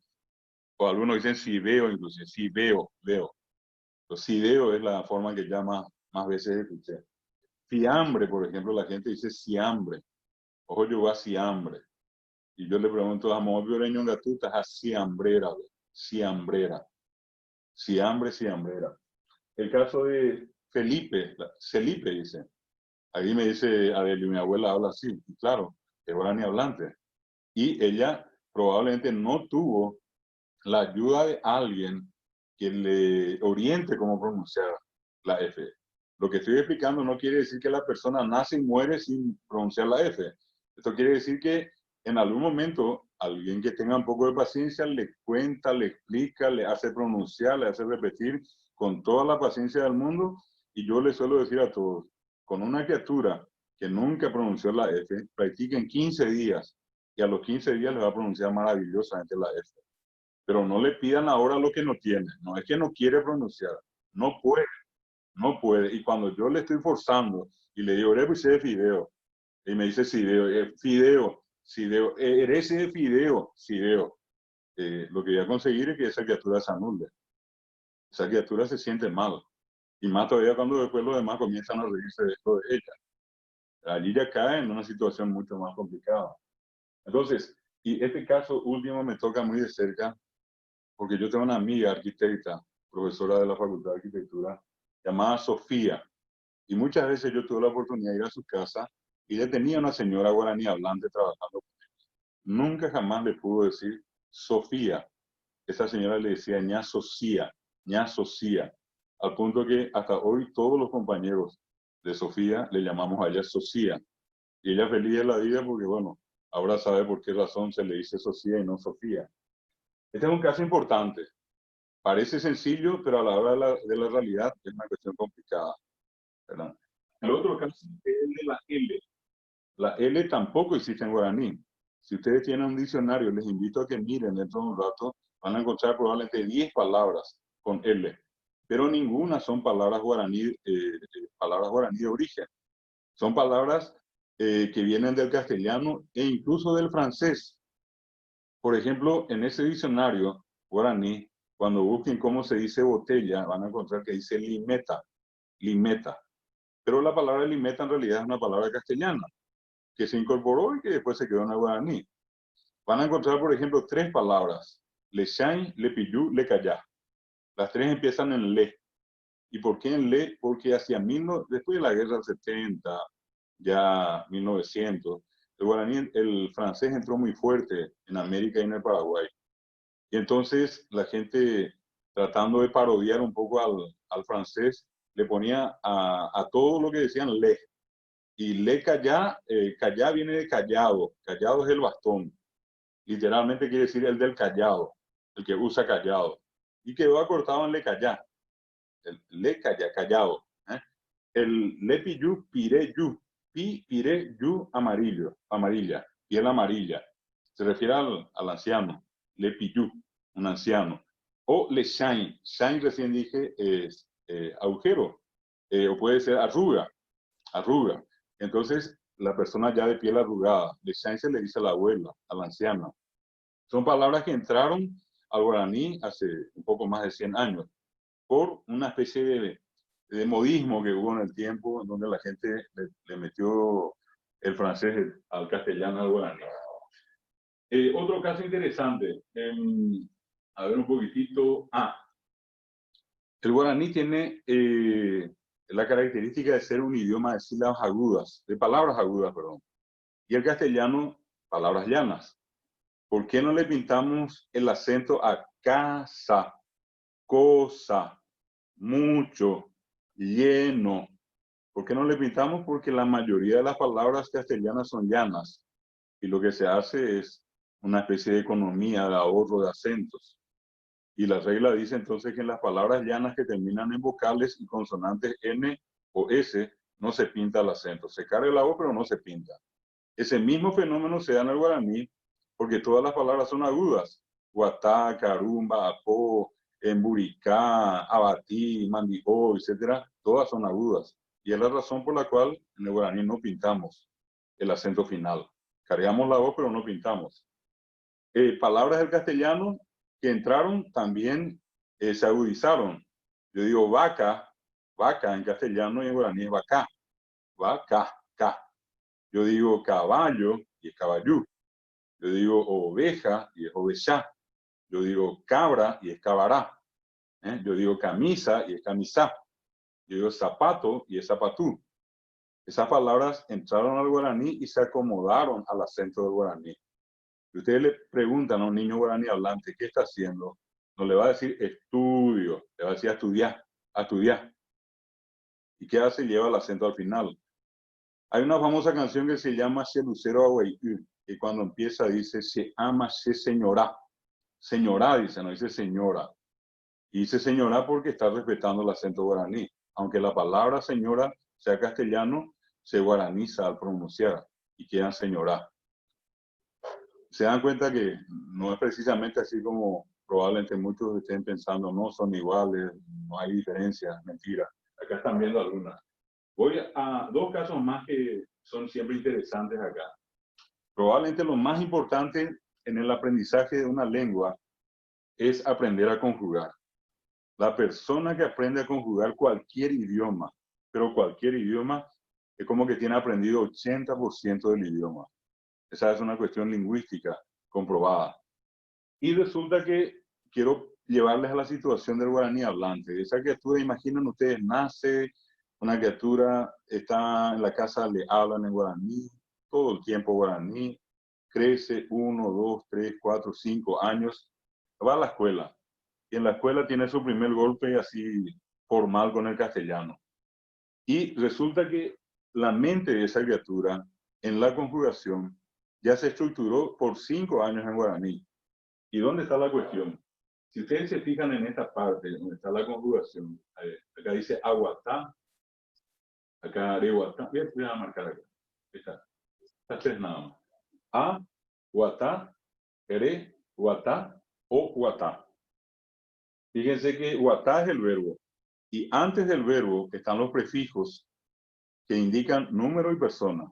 Speaker 2: O algunos dicen sideo, inclusive, sí veo. Entonces, sideo es la forma que ya más veces escuché. Fiambre, por ejemplo, la gente dice siambre. Ojo, yo voy a siambre. Y yo le pregunto a Mo Vioreño Gatutas a siambrera. Siambrera. El caso de Felipe dice. Ahí me dice Adelio, mi abuela habla así. Y claro, es guaraní hablante. Y ella probablemente no tuvo la ayuda de alguien que le oriente cómo pronunciar la F. Lo que estoy explicando no quiere decir que la persona nace y muere sin pronunciar la F. Esto quiere decir que en algún momento alguien que tenga un poco de paciencia le cuenta, le explica, le hace pronunciar, le hace repetir con toda la paciencia del mundo. Y yo les suelo decir a todos, con una criatura que nunca pronunció la F, practiquen 15 días y a los 15 días le va a pronunciar maravillosamente la F. Pero no le pidan ahora lo que no tiene. No es que no quiere pronunciar, no puede. Y cuando yo le estoy forzando y le digo, eres de fideo, y me dice fideo, eres de fideo. Lo que voy a conseguir es que esa criatura se anule. Esa criatura se siente mal. Y más todavía cuando después los demás comienzan a reírse de esto de ella. Allí ya cae en una situación mucho más complicada. Entonces, y este caso último me toca muy de cerca, porque yo tengo una amiga arquitecta profesora de la Facultad de Arquitectura, llamada Sofía. Y muchas veces yo tuve la oportunidad de ir a su casa y ella tenía una señora guaraní hablante trabajando. Nunca jamás le pudo decir Sofía. Esa señora le decía ña Socia, al punto que hasta hoy todos los compañeros de Sofía le llamamos a ella Socia. Y ella feliz de la vida porque, bueno, ahora sabe por qué razón se le dice Socia y no Sofía. Este es un caso importante. Parece sencillo, pero a la hora de la realidad es una cuestión complicada, ¿verdad? El otro caso es el de la L. La L tampoco existe en guaraní. Si ustedes tienen un diccionario, les invito a que miren dentro de un rato, van a encontrar probablemente 10 palabras con L, pero ninguna son palabras guaraní de origen. Son palabras que vienen del castellano e incluso del francés. Por ejemplo, en ese diccionario guaraní, cuando busquen cómo se dice botella, van a encontrar que dice limeta, limeta. Pero la palabra limeta en realidad es una palabra castellana que se incorporó y que después se quedó en el guaraní. Van a encontrar, por ejemplo, 3 palabras: le chain, le pillú, le callá. Las 3 empiezan en le. ¿Y por qué en le? Porque después de la guerra del 70, ya 1900, el guaraní, el francés entró muy fuerte en América y en el Paraguay. Y entonces la gente, tratando de parodiar un poco al francés, le ponía a todo lo que decían le. Y le callá, callá viene de callado. Callado es el bastón. Literalmente quiere decir el del callado, el que usa callado. Y quedó acortado en le callá. El le callá, callado. El le pillú, pire yu. Pi, pire, yu, amarillo, amarilla. Piel amarilla. Se refiere al anciano. Le pillú, un anciano. O le shine. Shine, recién dije, es agujero. O puede ser arruga. Arruga. Entonces, la persona ya de piel arrugada, de shine se le dice a la abuela, a la anciana. Son palabras que entraron al guaraní hace un poco más de 100 años por una especie de modismo que hubo en el tiempo en donde la gente le metió el francés al castellano, al guaraní. Otro caso interesante, a ver un poquitito. El guaraní tiene la característica de ser un idioma de sílabas agudas, de palabras agudas, perdón. Y el castellano, palabras llanas. ¿Por qué no le pintamos el acento a casa, cosa, mucho, lleno? ¿Por qué no le pintamos? Porque la mayoría de las palabras castellanas son llanas. Y lo que se hace es una especie de economía, de ahorro de acentos. Y la regla dice entonces que en las palabras llanas que terminan en vocales y consonantes N o S, no se pinta el acento. Se carga la O, pero no se pinta. Ese mismo fenómeno se da en el guaraní porque todas las palabras son agudas. Guatá, carumba, apó, emburicá, abatí, mandijó, etc. Todas son agudas. Y es la razón por la cual en el guaraní no pintamos el acento final. Cargamos la O, pero no pintamos. Palabras del castellano que entraron también se agudizaron. Yo digo vaca, vaca en castellano y en guaraní es vaca, vaca, ca. Yo digo caballo y es caballú. Yo digo oveja y es ovejá. Yo digo cabra y es cabará. Yo digo camisa y es camisá. Yo digo zapato y es zapatú. Esas palabras entraron al guaraní y se acomodaron al acento del guaraní. Si ustedes le preguntan a un niño guaraní hablante qué está haciendo, no le va a decir estudio, le va a decir a estudiar, a estudiar. ¿Y qué hace? Lleva el acento al final. Hay una famosa canción que se llama Se Lucero Agüeyú, que cuando empieza dice se ama se señora. Señora dice, no dice señora. Y dice señora porque está respetando el acento guaraní. Aunque la palabra señora sea castellano, se guaraniza al pronunciar y queda señora. Se dan cuenta que no es precisamente así como probablemente muchos estén pensando, no son iguales, no hay diferencias, mentira. Acá están viendo algunas. Voy a 2 casos más que son siempre interesantes acá. Probablemente lo más importante en el aprendizaje de una lengua es aprender a conjugar. La persona que aprende a conjugar cualquier idioma, pero cualquier idioma, es como que tiene aprendido 80% del idioma. Esa es una cuestión lingüística comprobada. Y resulta que quiero llevarles a la situación del guaraní hablante. Esa criatura, imaginen ustedes, nace, una criatura está en la casa, le hablan en guaraní, todo el tiempo guaraní, crece 1, 2, 3, 4, 5 años, va a la escuela. Y en la escuela tiene su primer golpe así formal con el castellano. Y resulta que la mente de esa criatura en la conjugación ya se estructuró por 5 años en guaraní. ¿Y dónde está la cuestión? Si ustedes se fijan en esta parte donde está la conjugación, acá dice aguatá, acá areguatá, voy a marcar acá, está tres nada más. A, guatá, ere, guatá o guatá. Fíjense que guatá es el verbo. Y antes del verbo están los prefijos que indican número y persona.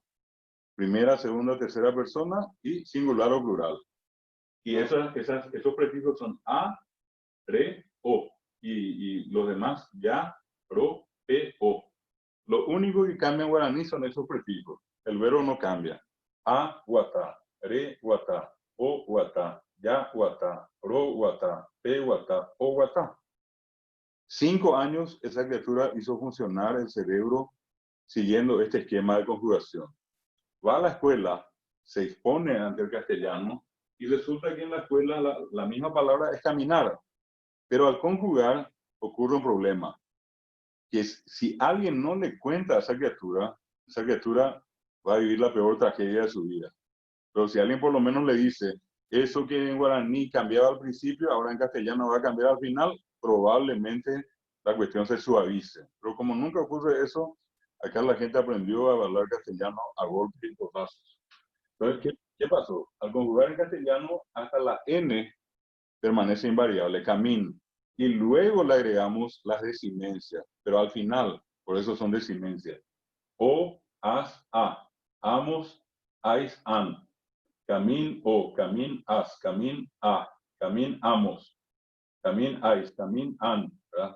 Speaker 2: Primera, segunda, tercera persona y singular o plural. Y esos prefijos son a, re, o. Y los demás ya, ro, pe, o. Lo único que cambia en guaraní son esos prefijos. El verbo no cambia. A, guatá, re, guatá, o, guatá, ya, guatá, ro, guatá, pe, guatá, o, guatá. 5 años esa criatura hizo funcionar el cerebro siguiendo este esquema de conjugación. Va a la escuela, se expone ante el castellano y resulta que en la escuela la misma palabra es caminar. Pero al conjugar ocurre un problema, que es si alguien no le cuenta a esa criatura va a vivir la peor tragedia de su vida. Pero si alguien por lo menos le dice, eso que en guaraní cambiaba al principio, ahora en castellano va a cambiar al final, probablemente la cuestión se suavice. Pero como nunca ocurre eso, acá la gente aprendió a hablar castellano a golpes y porrazos. Entonces, ¿qué pasó? Al conjugar en castellano, hasta la N permanece invariable, camín. Y luego le agregamos las desinencias, pero al final, por eso son desinencias. O, as, a, amos, ais, an. Camín o, camín as, camín a, camín amos, camín ais, camín an, ¿verdad?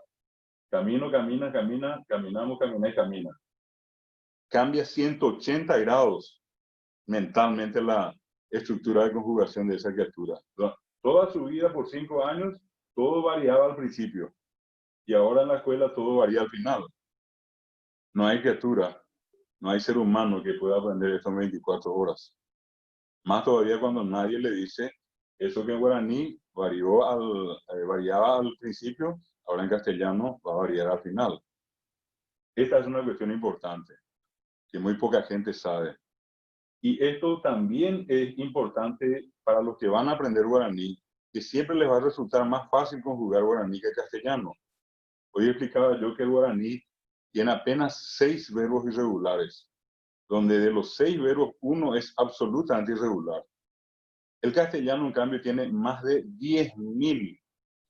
Speaker 2: Camino, camina, camina, caminamos, caminé, camina. Cambia 180 grados mentalmente la estructura de conjugación de esa criatura. Toda su vida por 5 años, todo variaba al principio. Y ahora en la escuela todo varía al final. No hay criatura, no hay ser humano que pueda aprender esto en 24 horas. Más todavía cuando nadie le dice eso que en guaraní variaba al principio, ahora en castellano va a variar al final. Esta es una cuestión importante que muy poca gente sabe. Y esto también es importante para los que van a aprender guaraní, que siempre les va a resultar más fácil conjugar guaraní que castellano. Hoy explicaba yo que el guaraní tiene apenas 6 verbos irregulares, donde de los 6 verbos, uno es absolutamente irregular. El castellano, en cambio, tiene más de 10.000,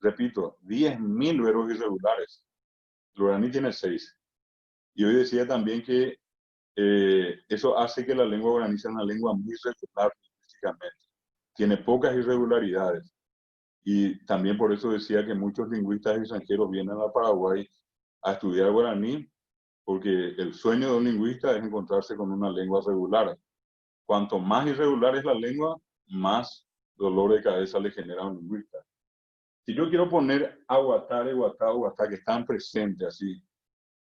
Speaker 2: repito, 10.000 verbos irregulares. El guaraní tiene 6. Y hoy decía también que eso hace que la lengua guaraní sea una lengua muy regular lingüísticamente. Tiene pocas irregularidades. Y también por eso decía que muchos lingüistas extranjeros vienen a Paraguay a estudiar guaraní, porque el sueño de un lingüista es encontrarse con una lengua regular. Cuanto más irregular es la lengua, más dolor de cabeza le genera a un lingüista. Si yo quiero poner aguatá, aguatá, que están presentes así,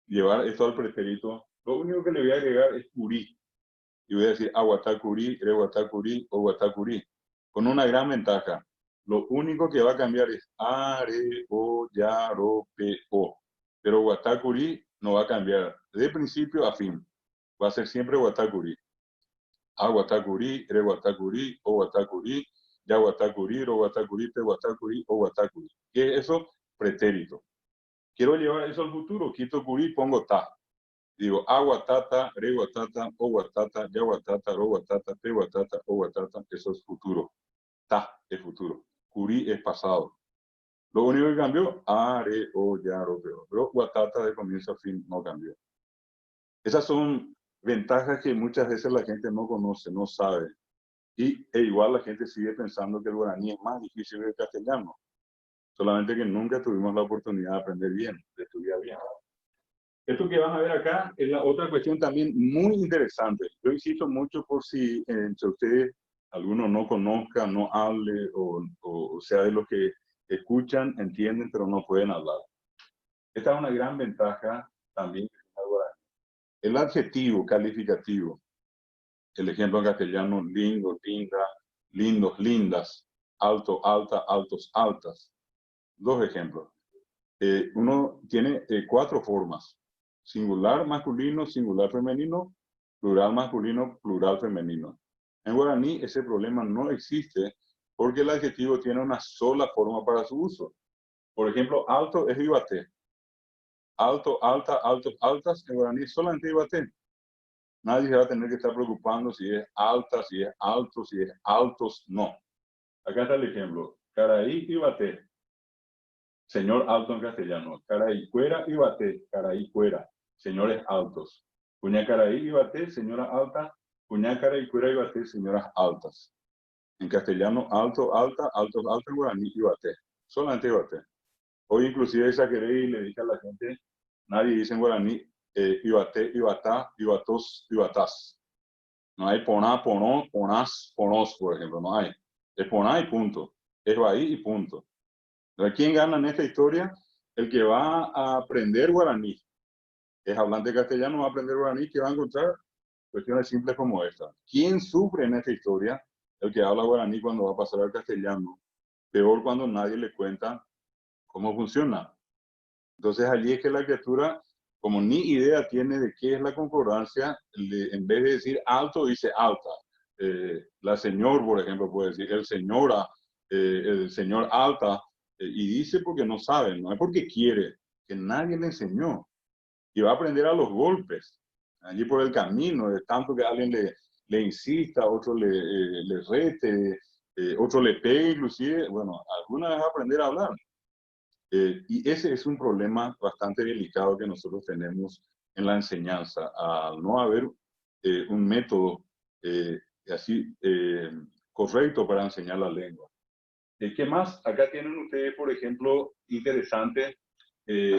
Speaker 2: llevar esto al pretérito, lo único que le voy a agregar es curí. Y voy a decir aguatá curí, reguatá curí o guatá curí. Con una gran ventaja. Lo único que va a cambiar es a, re, o, ya, ro, pe, o. Pero guatá curí no va a cambiar de principio a fin. Va a ser siempre guatá curí. A guatá curí, re guatá curí, o guatá curí, ya guatá curí, ro guatá curí, pe guatá curí, o guatá curí. ¿Qué es eso? Pretérito. Quiero llevar eso al futuro. Quito curí, pongo ta. Digo, aguatata, re guatata, o guatata, ya guatata, ro guatata, pe guatata, o guatata. Eso es futuro. Ta es futuro. Curí es pasado. Lo único que cambió, a, re, o, ya, ro, pe, o. Pero guatata de comienzo a fin no cambió. Esas son ventajas que muchas veces la gente no conoce, no sabe. E igual la gente sigue pensando que el guaraní es más difícil que el castellano. Solamente que nunca tuvimos la oportunidad de aprender bien, de estudiar bien. Esto que van a ver acá es la otra cuestión también muy interesante. Yo insisto mucho por si entre ustedes alguno no conozca, no hable o sea de los que escuchan, entienden, pero no pueden hablar. Esta es una gran ventaja también que tiene el guaraní. El adjetivo calificativo, el ejemplo en castellano, lindo, linda, lindos, lindas, alto, alta, altos, altas. Dos ejemplos. Uno tiene 4 formas: singular masculino, singular femenino, plural masculino, plural femenino. En guaraní ese problema no existe porque el adjetivo tiene una sola forma para su uso. Por ejemplo, alto es ibaté. Alto, alta, altos, altas, en guaraní solamente ibaté. Nadie se va a tener que estar preocupando si es alta, si es alto, si es altos, no. Acá está el ejemplo. Caraí ibaté. Señor alto en castellano. Caraí cuera ibaté. Caraí cuera. Señores altos. Cuña caraí ibaté, señora alta. Cuña caraí cuera ibaté, señoras altas. En castellano, alto, alta, altos, altos, guaraní ibaté. Solamente ibaté. Hoy inclusive exageré y le dije a la gente, nadie dice en guaraní ibaté, ibatá, ibatos, ibatás. No hay poná, ponó, ponás, ponós, por ejemplo. No hay. Es poná y punto. Es bahí y punto. Entonces, ¿quién gana en esta historia? El que va a aprender guaraní. Es hablante castellano, va a aprender guaraní, que va a encontrar cuestiones simples como esta. ¿Quién sufre en esta historia? El que habla guaraní cuando va a pasar al castellano. Peor cuando nadie le cuenta cómo funciona. Entonces allí es que la criatura, como ni idea tiene de qué es la concordancia, en vez de decir alto, dice alta. La señor, por ejemplo, puede decir el señora, el señor alta, y dice porque no sabe, no es porque quiere, que nadie le enseñó. Y va a aprender a los golpes, allí por el camino, de tanto que alguien le insista, otro le rete, otro le pegue inclusive. Bueno, alguna vez va a aprender a hablar. Y ese es un problema bastante delicado que nosotros tenemos en la enseñanza, al no haber un método así correcto para enseñar la lengua. ¿Qué más? Acá tienen ustedes, por ejemplo, interesante,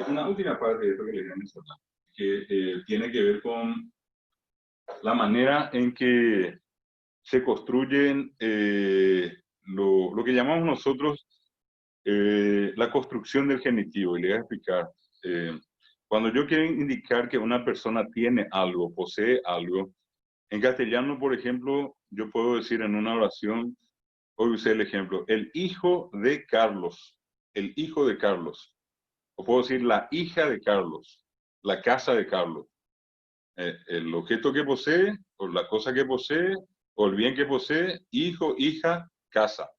Speaker 2: una última parte de esto que les voy a mencionar, que tiene que ver con la manera en que se construyen lo que llamamos nosotros la construcción del genitivo. Y le voy a explicar. Cuando yo quiero indicar que una persona tiene algo, posee algo, en castellano, por ejemplo, yo puedo decir en una oración, hoy usé el ejemplo, el hijo de Carlos, el hijo de Carlos. O puedo decir la hija de Carlos, la casa de Carlos. El objeto que posee, o la cosa que posee, o el bien que posee, hijo, hija, casa.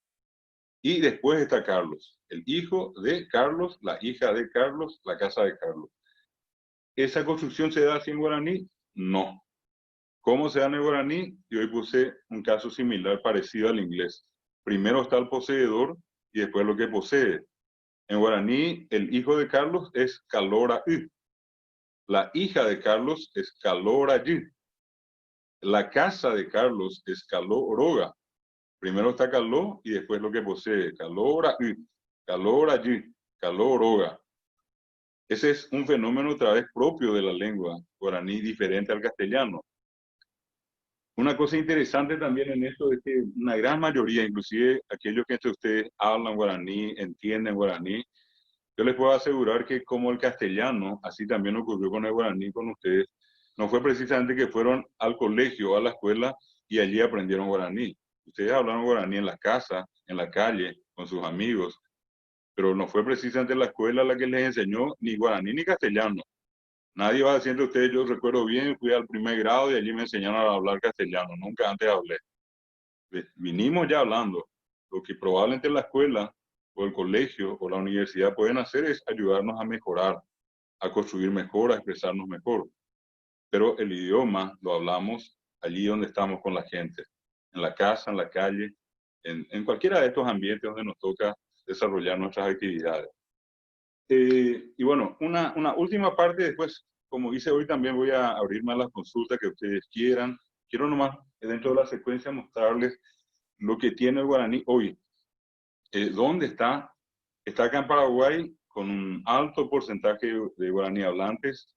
Speaker 2: Y después está Carlos, el hijo de Carlos, la hija de Carlos, la casa de Carlos. ¿Esa construcción se da así en guaraní? No. ¿Cómo se da en el guaraní? Y hoy puse un caso similar, parecido al inglés. Primero está el poseedor y después lo que posee. En guaraní, el hijo de Carlos es calora y. La hija de Carlos es calora y. La casa de Carlos es caloroga. Primero está caló y después lo que posee. Calora y. Calor allí, calor oga. Ese es un fenómeno otra vez propio de la lengua guaraní, diferente al castellano. Una cosa interesante también en esto es que una gran mayoría, inclusive aquellos que entre ustedes hablan guaraní, entienden guaraní, yo les puedo asegurar que como el castellano, así también ocurrió con el guaraní con ustedes, no fue precisamente que fueron al colegio o a la escuela y allí aprendieron guaraní. Ustedes hablaron guaraní en la casa, en la calle, con sus amigos, pero no fue precisamente la escuela la que les enseñó ni guaraní ni castellano. Nadie va a decir de ustedes, yo recuerdo bien, fui al primer grado y allí me enseñaron a hablar castellano, nunca antes hablé. Vinimos ya hablando. Lo que probablemente la escuela o el colegio o la universidad pueden hacer es ayudarnos a mejorar, a construir mejor, a expresarnos mejor. Pero el idioma lo hablamos allí donde estamos con la gente, en la casa, en la calle, en cualquiera de estos ambientes donde nos toca desarrollar nuestras actividades. Y bueno, una última parte, después, como hice hoy, también voy a abrirme a las consultas que ustedes quieran. Quiero nomás, dentro de la secuencia, mostrarles lo que tiene el guaraní hoy. ¿Dónde está? Está acá en Paraguay con un alto porcentaje de guaraní hablantes.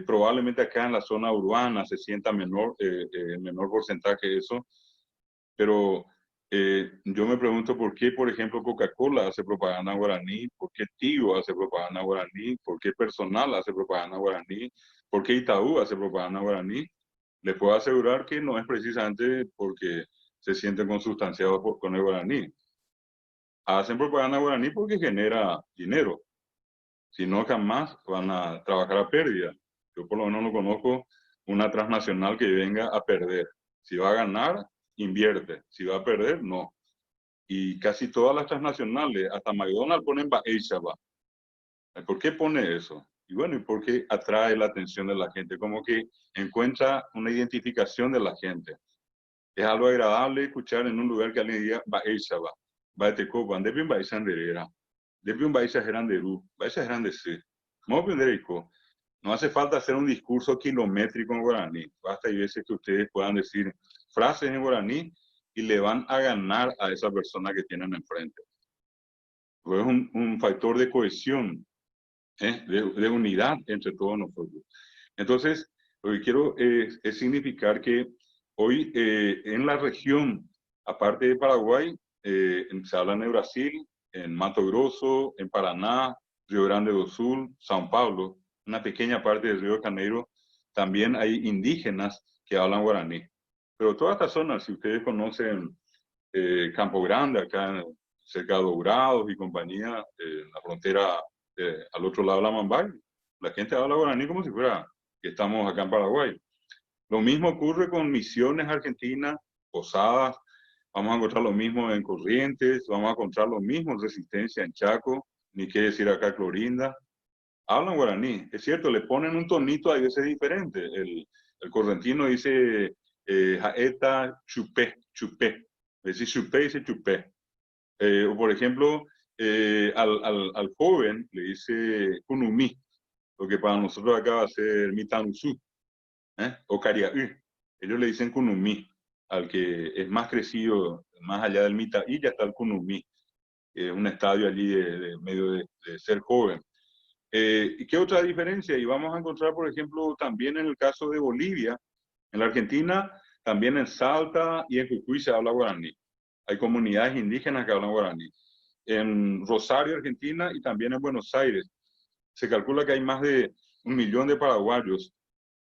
Speaker 2: Probablemente acá en la zona urbana se sienta menor, menor porcentaje de eso, pero Yo me pregunto por qué, por ejemplo, Coca-Cola hace propaganda en guaraní, por qué Tigo hace propaganda en guaraní, por qué Personal hace propaganda en guaraní, por qué Itaú hace propaganda en guaraní. Les puedo asegurar que no es precisamente porque se sienten consustanciados con el guaraní. Hacen propaganda en guaraní porque genera dinero. Si no, jamás van a trabajar a pérdida. Yo por lo menos no conozco una transnacional que venga a perder. Si va a ganar, invierte. Si va a perder, no. Y casi todas las transnacionales, hasta McDonald's ponen Baeshaba. ¿Por qué pone eso? Y bueno, y porque atrae la atención de la gente, como que encuentra una identificación de la gente. Es algo agradable escuchar en un lugar que alguien diga Baeshaba, Baetecopan, Depin Baesan Derera, Depin Baesa Geranderu, Baesa Gerandese. No hace falta hacer un discurso kilométrico en guaraní. Basta y veces que ustedes puedan decir frases en guaraní y le van a ganar a esa persona que tienen enfrente. Pues es un factor de cohesión, de unidad entre todos nosotros. Entonces, lo que quiero es significar que hoy en la región, aparte de Paraguay, se habla en Brasil, en Mato Grosso, en Paraná, Río Grande do Sul, São Paulo, una pequeña parte del Río de Janeiro, también hay indígenas que hablan guaraní. Pero toda esta zona, si ustedes conocen Campo Grande, acá cerca de Dourados y compañía, la frontera al otro lado de la Mambay, la gente habla guaraní como si fuera que estamos acá en Paraguay. Lo mismo ocurre con Misiones Argentina, Posadas, vamos a encontrar lo mismo en Corrientes, vamos a encontrar lo mismo en Resistencia, en Chaco, ni qué decir acá Clorinda. Hablan guaraní, es cierto, le ponen un tonito a veces diferente. El correntino dice jaeta chupé, chupé. Es decir, chupé dice chupé. O por ejemplo, al joven le dice kunumi, lo que para nosotros acá va a ser mitanusú, o cariaú. Ellos le dicen kunumi, al que es más crecido, más allá del mitaí, ya está el kunumi, un estadio allí de medio de ser joven. ¿Y qué otra diferencia? Y vamos a encontrar, por ejemplo, también en el caso de Bolivia, en la Argentina, también en Salta y en Jujuy se habla guaraní. Hay comunidades indígenas que hablan guaraní. En Rosario, Argentina, y también en Buenos Aires. Se calcula que hay más de 1 millón de paraguayos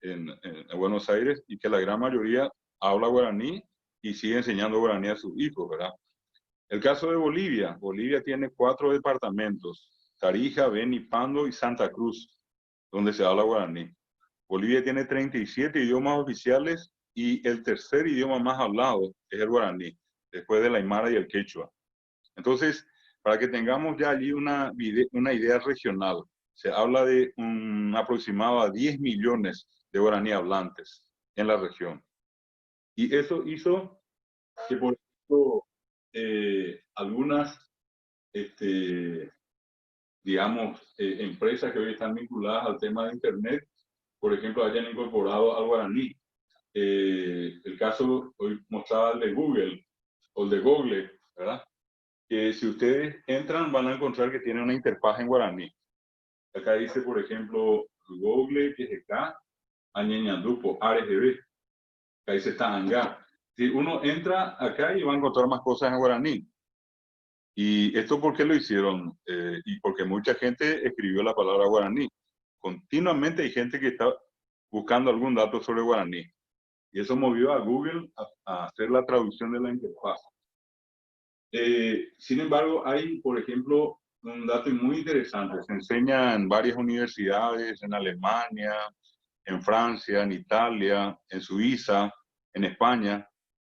Speaker 2: en Buenos Aires y que la gran mayoría habla guaraní y sigue enseñando guaraní a sus hijos, ¿verdad? El caso de Bolivia. Bolivia tiene 4 departamentos: Tarija, Beni, Pando y Santa Cruz, donde se habla guaraní. Bolivia tiene 37 idiomas oficiales y el tercer idioma más hablado es el guaraní, después del aymara y el quechua. Entonces, para que tengamos ya allí una idea regional, se habla de un aproximado a 10 millones de guaraní hablantes en la región. Y eso hizo que, por ejemplo, algunas, digamos, empresas que hoy están vinculadas al tema de Internet, por ejemplo, hayan incorporado al guaraní. El caso, hoy mostraba el de Google, o el de Google, ¿verdad? Que si ustedes entran van a encontrar que tiene una interfaz en guaraní. Acá dice, por ejemplo, Google, que es acá, Añeñandupo, ARGB. Acá dice Tanga. Si uno entra acá y va a encontrar más cosas en guaraní. ¿Y esto por qué lo hicieron? Y porque mucha gente escribió la palabra guaraní. Continuamente hay gente que está buscando algún dato sobre guaraní. Y eso movió a Google a hacer la traducción de la interfaz. Sin embargo, hay, por ejemplo, un dato muy interesante. Se enseña en varias universidades, en Alemania, en Francia, en Italia, en Suiza, en España,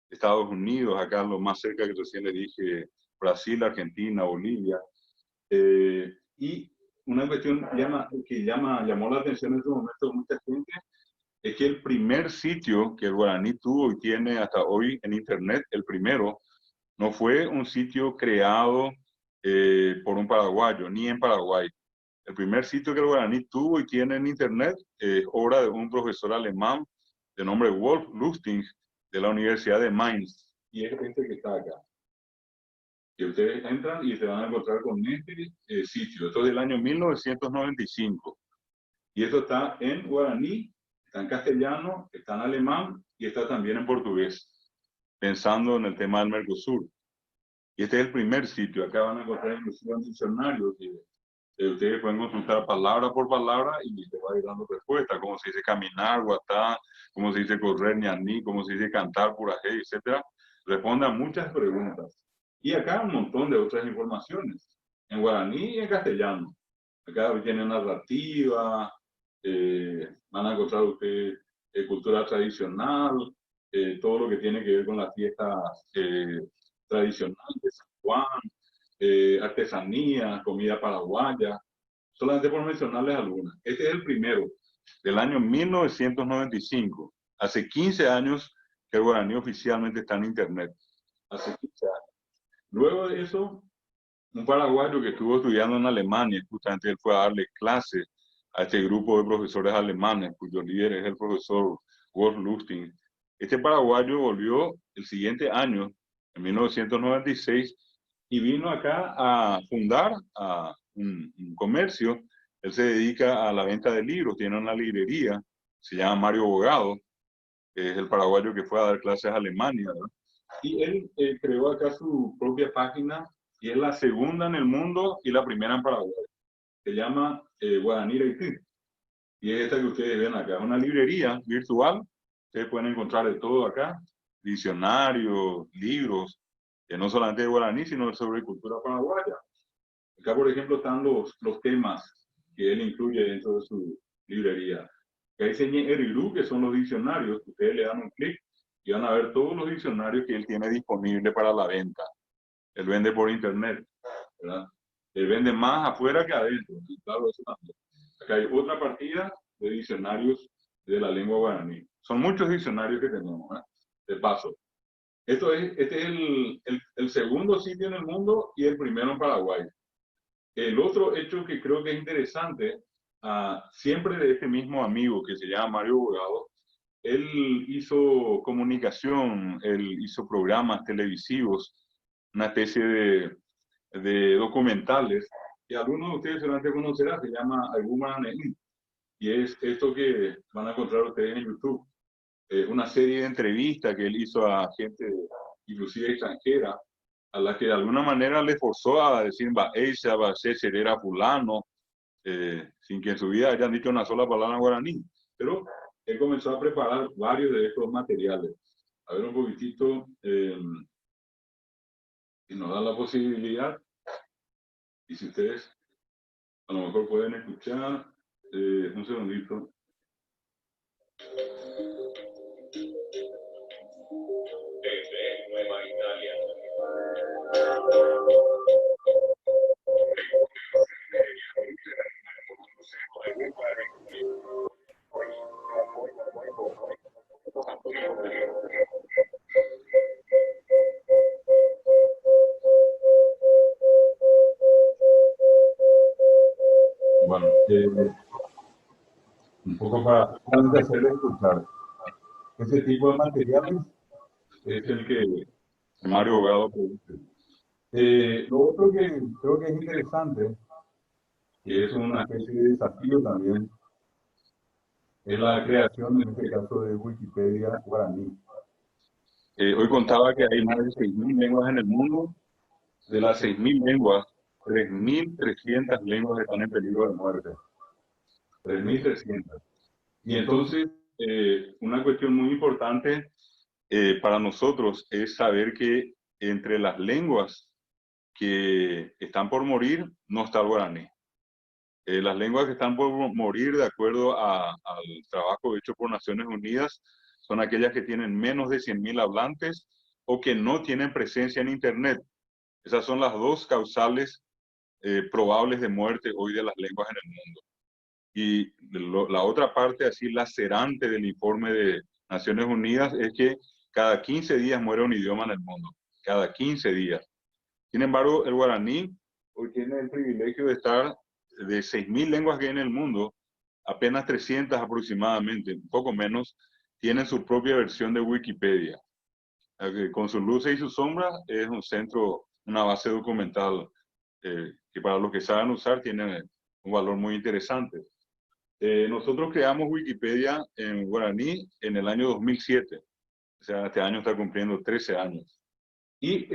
Speaker 2: Estados Unidos, acá lo más cerca que recién le dije, Brasil, Argentina, Bolivia. Y una cuestión que llamó la atención en este momento de mucha gente es que el primer sitio que el guaraní tuvo y tiene hasta hoy en Internet, el primero, no fue un sitio creado por un paraguayo, ni en Paraguay. El primer sitio que el guaraní tuvo y tiene en Internet es obra de un profesor alemán de nombre Wolf Lustig, de la Universidad de Mainz. Y es este que está acá. Que ustedes entran y se van a encontrar con este sitio. Esto es del año 1995. Y esto está en guaraní, está en castellano, está en alemán y está también en portugués, pensando en el tema del Mercosur. Y este es el primer sitio. Acá van a encontrar inclusive un diccionario que ustedes pueden consultar palabra por palabra y te va a ir dando respuesta, como se dice caminar, guatá, como se dice correr, ñaní, como se dice cantar, purajé, etcétera. Responde a muchas preguntas. Y acá un montón de otras informaciones, en guaraní y en castellano. Acá tiene narrativa, van a encontrar ustedes cultura tradicional, todo lo que tiene que ver con las fiestas tradicionales de San Juan, artesanía, comida paraguaya, solamente por mencionarles algunas. Este es el primero, del año 1995. Hace 15 años que el guaraní oficialmente está en internet. Hace 15 años. Luego de eso, un paraguayo que estuvo estudiando en Alemania, justamente él fue a darle clases a este grupo de profesores alemanes, cuyo líder es el profesor Wolf Lustig. Este paraguayo volvió el siguiente año, en 1996, y vino acá a fundar un comercio. Él se dedica a la venta de libros, tiene una librería, se llama Mario Bogado, es el paraguayo que fue a dar clases a Alemania, ¿verdad? Y él creó acá su propia página, y es la segunda en el mundo y la primera en Paraguay. Se llama Guaraní Haití. Y es esta que ustedes ven acá, es una librería virtual. Ustedes pueden encontrar de todo acá, diccionarios, libros, no solamente de guaraní, sino sobre cultura paraguaya. Acá, por ejemplo, están los temas que él incluye dentro de su librería. Acá dice Erilu, que son los diccionarios. Ustedes le dan un clic y van a ver todos los diccionarios que él tiene disponible para la venta. Él vende por internet, ¿verdad? Él vende más afuera que adentro. Y claro, eso también. Acá hay otra partida de diccionarios de la lengua guaraní. Son muchos diccionarios que tenemos, ¿eh? De paso. Este es el segundo sitio en el mundo y el primero en Paraguay. El otro hecho que creo que es interesante, siempre de este mismo amigo que se llama Mario Bogado, él hizo comunicación, él hizo programas televisivos, una especie de documentales, que algunos de ustedes seguramente conocerán, se llama Alguma Neín, y es esto que van a encontrar ustedes en YouTube. Una serie de entrevistas que él hizo a gente, inclusive extranjera, a la que de alguna manera le forzó a decir, va, ella va a ser serera fulano, sin que en su vida hayan dicho una sola palabra en guaraní. Pero él comenzó a preparar varios de estos materiales. A ver un poquitito, si nos da la posibilidad, y si ustedes a lo mejor pueden escuchar, un segundito. Desde Nueva Italia. Bueno, un poco para hacerles escuchar. Ese tipo de materiales es el que Mario Bogado produce. Lo otro que creo que es interesante, que es una especie de desafío también, es la creación, en este caso, de Wikipedia guaraní. Hoy contaba que hay más de 6.000 lenguas en el mundo. De las 6.000 lenguas, 3.300 lenguas están en peligro de muerte. 3.300. Y entonces, una cuestión muy importante para nosotros es saber que entre las lenguas que están por morir no está el guaraní. Las lenguas que están por morir, de acuerdo al trabajo hecho por Naciones Unidas, son aquellas que tienen menos de 100.000 hablantes o que no tienen presencia en Internet. Esas son las dos causales probables de muerte hoy de las lenguas en el mundo. Y la otra parte así lacerante del informe de Naciones Unidas es que cada 15 días muere un idioma en el mundo. Cada 15 días. Sin embargo, el guaraní hoy tiene el privilegio de estar de 6.000 lenguas que hay en el mundo, apenas 300 aproximadamente, un poco menos, tienen su propia versión de Wikipedia. Con sus luces y sus sombras es un centro, una base documental que para los que saben usar tiene un valor muy interesante. Nosotros creamos Wikipedia en guaraní en el año 2007. O sea, este año está cumpliendo 13 años. Y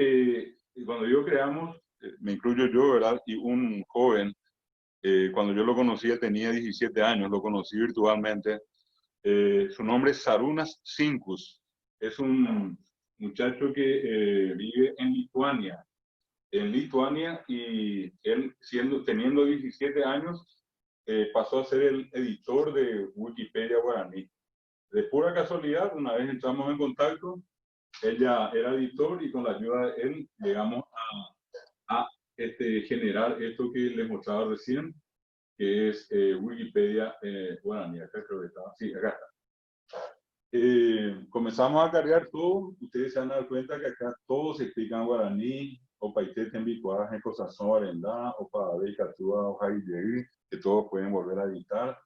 Speaker 2: Y cuando yo creamos, me incluyo yo, ¿verdad? Y un joven, cuando yo lo conocía tenía 17 años, lo conocí virtualmente. Su nombre es Sarunas Sinkus. Es un muchacho que vive en Lituania, y él, teniendo 17 años, pasó a ser el editor de Wikipedia guaraní. De pura casualidad, una vez entramos en contacto, él ya era editor, y con la ayuda de él llegamos a generar esto que les mostraba recién, que es Wikipedia guaraní. Acá creo que estaba. Sí, acá está. Comenzamos a cargar todo. Ustedes se van a dar cuenta que acá todo se explica en guaraní, o paitete en bicuaje, cosas son arendá, o para ver catúa, o jaillei, que todos pueden volver a editar.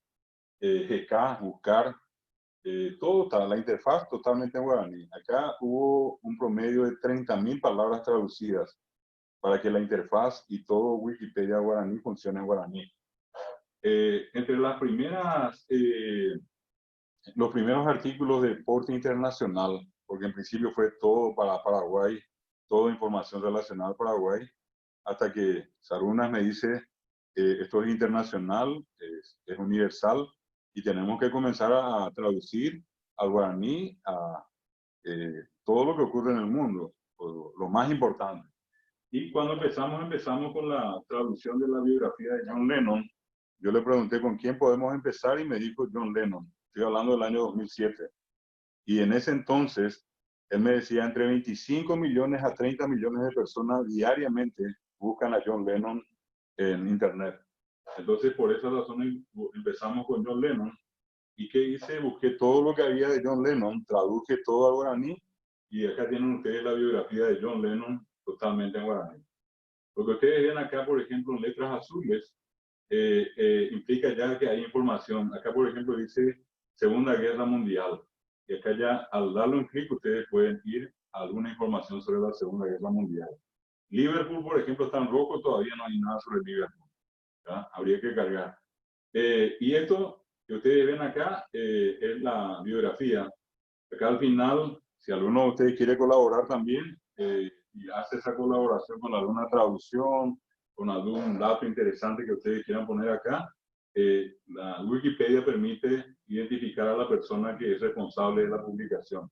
Speaker 2: GK, buscar, todo está, la interfaz totalmente en guaraní. Acá hubo un promedio de 30.000 palabras traducidas para que la interfaz y todo Wikipedia guaraní funcione en guaraní. Entre las primeras los primeros artículos de porte internacional, porque en principio fue todo para Paraguay, toda información relacionada a Paraguay, hasta que Sarunas me dice, esto es internacional, es universal, y tenemos que comenzar a traducir al guaraní a todo lo que ocurre en el mundo, lo más importante. Y cuando empezamos con la traducción de la biografía de John Lennon. Yo le pregunté con quién podemos empezar, y me dijo John Lennon. Estoy hablando del año 2007. Y en ese entonces, él me decía, entre 25 millones a 30 millones de personas diariamente buscan a John Lennon en Internet. Entonces, por esa razón empezamos con John Lennon. ¿Y qué hice? Busqué todo lo que había de John Lennon, traduje todo al guaraní, y acá tienen ustedes la biografía de John Lennon totalmente en guaraní. Lo que ustedes ven acá, por ejemplo, en letras azules, implica ya que hay información. Acá, por ejemplo, dice Segunda Guerra Mundial. Y acá ya, al darle un clic, ustedes pueden ir a alguna información sobre la Segunda Guerra Mundial. Liverpool, por ejemplo, está en rojo, todavía no hay nada sobre Liverpool. ¿Ya? Habría que cargar. Y esto que ustedes ven acá es la biografía. Acá al final, si alguno de ustedes quiere colaborar también, y hace esa colaboración con alguna traducción, con algún dato interesante que ustedes quieran poner acá, la Wikipedia permite identificar a la persona que es responsable de la publicación.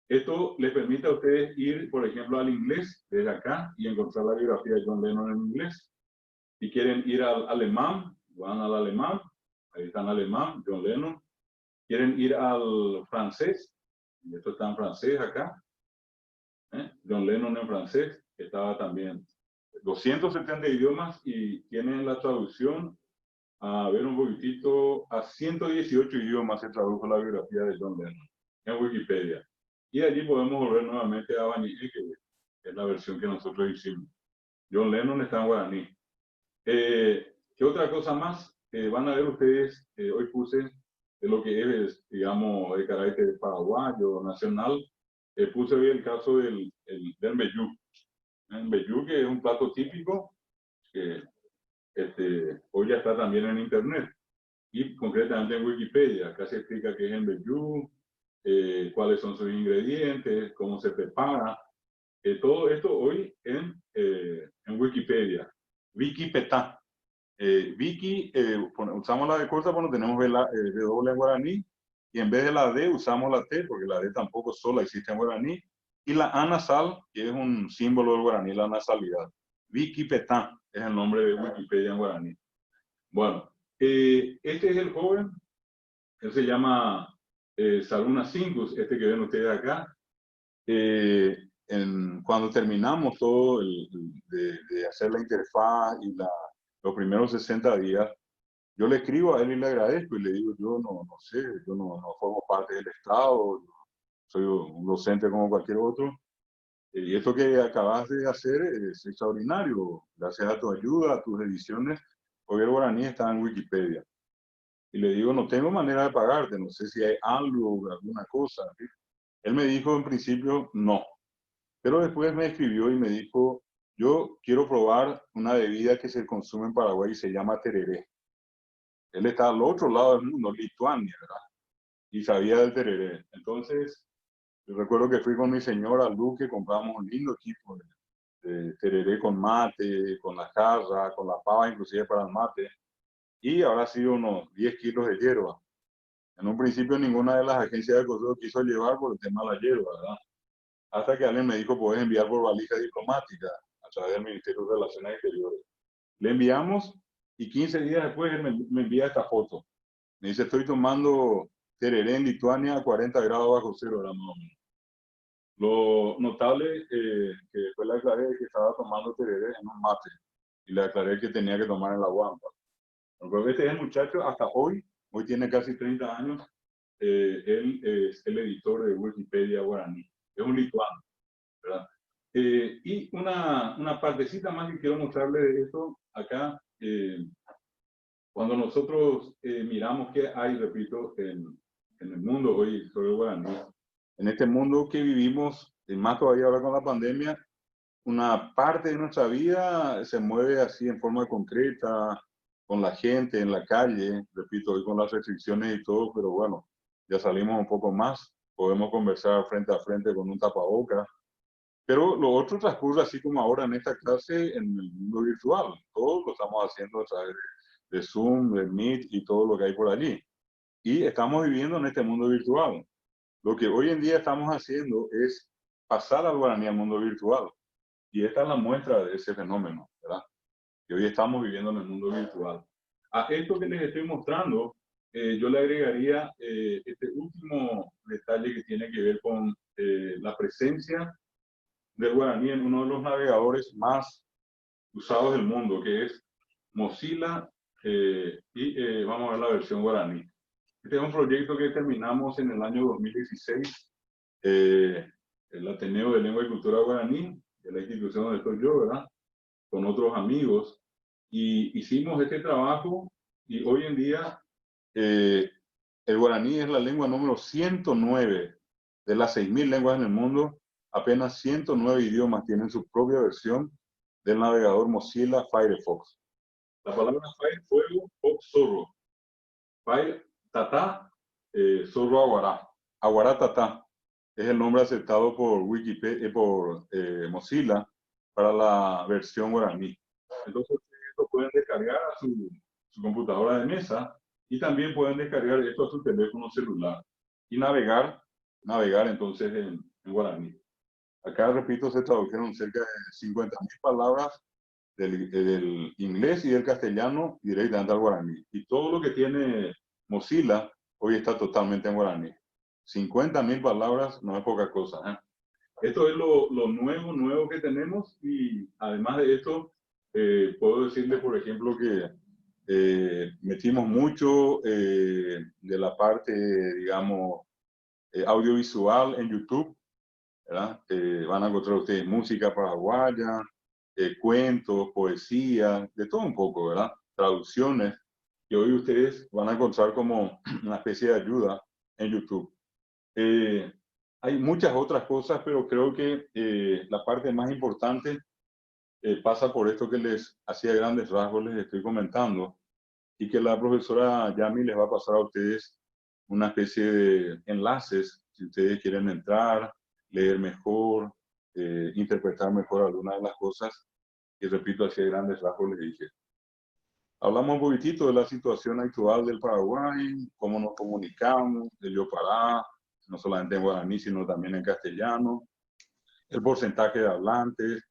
Speaker 2: Esto les permite a ustedes ir, por ejemplo, al inglés, desde acá, y encontrar la biografía de John Lennon en inglés. Si quieren ir al alemán, van al alemán, ahí está en alemán, John Lennon. Quieren ir al francés, y esto está en francés acá, John Lennon en francés, estaba también 270 idiomas, y tienen la traducción, a ver un poquitito, a 118 idiomas se tradujo la biografía de John Lennon en Wikipedia. Y allí podemos volver nuevamente a Bañé, que es la versión que nosotros hicimos. John Lennon está en guaraní. ¿Qué otra cosa más? Van a ver ustedes, hoy puse de lo que es, digamos, de carácter paraguayo, nacional. Puse hoy el caso del mbejú. El mbejú, que es un plato típico, que hoy ya está también en internet, y concretamente en Wikipedia. Acá se explica qué es el mbejú, cuáles son sus ingredientes, cómo se prepara. Todo esto hoy en Wikipedia. Wikipetá. Wiki, usamos la D corta cuando tenemos W en guaraní, y en vez de la D usamos la T, porque la D tampoco sola existe en guaraní, y la A nasal, que es un símbolo del guaraní, la nasalidad. Wikipetá es el nombre de Wikipedia en guaraní. Bueno, este es el joven, él se llama Sarunas Sinkus, este que ven ustedes acá. Cuando terminamos todo de hacer la interfaz y los primeros 60 días, yo le escribo a él y le agradezco, y le digo, yo no sé, yo no formo parte del Estado, soy un docente como cualquier otro, y esto que acabas de hacer es extraordinario, gracias a tu ayuda, a tus ediciones, porque el guaraní está en Wikipedia. Y le digo, no tengo manera de pagarte, no sé si hay algo, alguna cosa. ¿Sí? Él me dijo en principio, no. Pero después me escribió y me dijo, yo quiero probar una bebida que se consume en Paraguay y se llama tereré. Él está al otro lado del mundo, Lituania, ¿verdad? Y sabía del tereré. Entonces, Yo recuerdo que fui con mi señora al Luque, compramos un lindo equipo de tereré con mate, con la jarra, con la pava inclusive para el mate, y ahora ha sido unos 10 kilos de hierba. En un principio ninguna de las agencias de correo quiso llevar por el tema de la hierba, ¿verdad? Hasta que alguien me dijo, puedes enviar por valija diplomática a través del Ministerio de Relaciones Exteriores. Le enviamos y 15 días después él me envía esta foto. Me dice, estoy tomando tereré en Lituania a 40 grados bajo cero, ¿verdad? Lo notable que después le aclaré que estaba tomando tereré en un mate y le aclaré que tenía que tomar en la guampa. Porque este es el muchacho hasta hoy tiene casi 30 años, él es el editor de Wikipedia guaraní, es un lituano, ¿verdad? Y una partecita más que quiero mostrarle de esto acá, cuando nosotros miramos qué hay, repito, en el mundo hoy sobre el guaraní, en este mundo que vivimos, más todavía ahora con la pandemia, una parte de nuestra vida se mueve así en forma concreta, con la gente en la calle, repito, hoy con las restricciones y todo, pero bueno, ya salimos un poco más, podemos conversar frente a frente con un tapabocas, pero lo otro transcurre así como ahora en esta clase en el mundo virtual, todo lo estamos haciendo a través de Zoom, de Meet y todo lo que hay por allí. Y estamos viviendo en este mundo virtual. Lo que hoy en día estamos haciendo es pasar al guaraní al mundo virtual. Y esta es la muestra de ese fenómeno, ¿verdad? Que hoy estamos viviendo en el mundo virtual. A esto que les estoy mostrando, yo le agregaría este último detalle que tiene que ver con la presencia del guaraní en uno de los navegadores más usados del mundo, que es Mozilla, y vamos a ver la versión guaraní. Este es un proyecto que terminamos en el año 2016, el Ateneo de Lengua y Cultura Guaraní, de la institución donde estoy yo, ¿verdad? Con otros amigos, y hicimos este trabajo, y hoy en día el guaraní es la lengua número 109 de las 6.000 lenguas en el mundo. Apenas 109 idiomas tienen su propia versión del navegador Mozilla Firefox. La palabra fire, fuego, fox, zorro. Fire, tatá, zorro, aguará. Aguará, tatá es el nombre aceptado por Wikipedia, por Mozilla para la versión guaraní. Entonces, esto pueden descargar a su computadora de mesa y también pueden descargar esto a su teléfono celular y navegar entonces en guaraní. Acá, repito, se tradujeron cerca de 50.000 palabras del inglés y del castellano directamente al guaraní. Y todo lo que tiene Mozilla hoy está totalmente en guaraní. 50.000 palabras no es poca cosa, ¿eh? Esto es lo nuevo que tenemos, y además de esto, puedo decirle, por ejemplo, que metimos mucho de la parte, digamos, audiovisual en YouTube, ¿verdad? Van a encontrar ustedes música paraguaya, cuentos, poesía, de todo un poco, ¿verdad? Traducciones que hoy ustedes van a encontrar como una especie de ayuda en YouTube. Hay muchas otras cosas, pero creo que la parte más importante pasa por esto que les hacía grandes rasgos, les estoy comentando, y que la profesora Yami les va a pasar a ustedes una especie de enlaces, si ustedes quieren entrar, leer mejor, interpretar mejor algunas de las cosas, y repito, así a grandes rasgos les dije. Hablamos un poquitito de la situación actual del Paraguay, cómo nos comunicamos, de Yopará, no solamente en guaraní, sino también en castellano, el porcentaje de hablantes,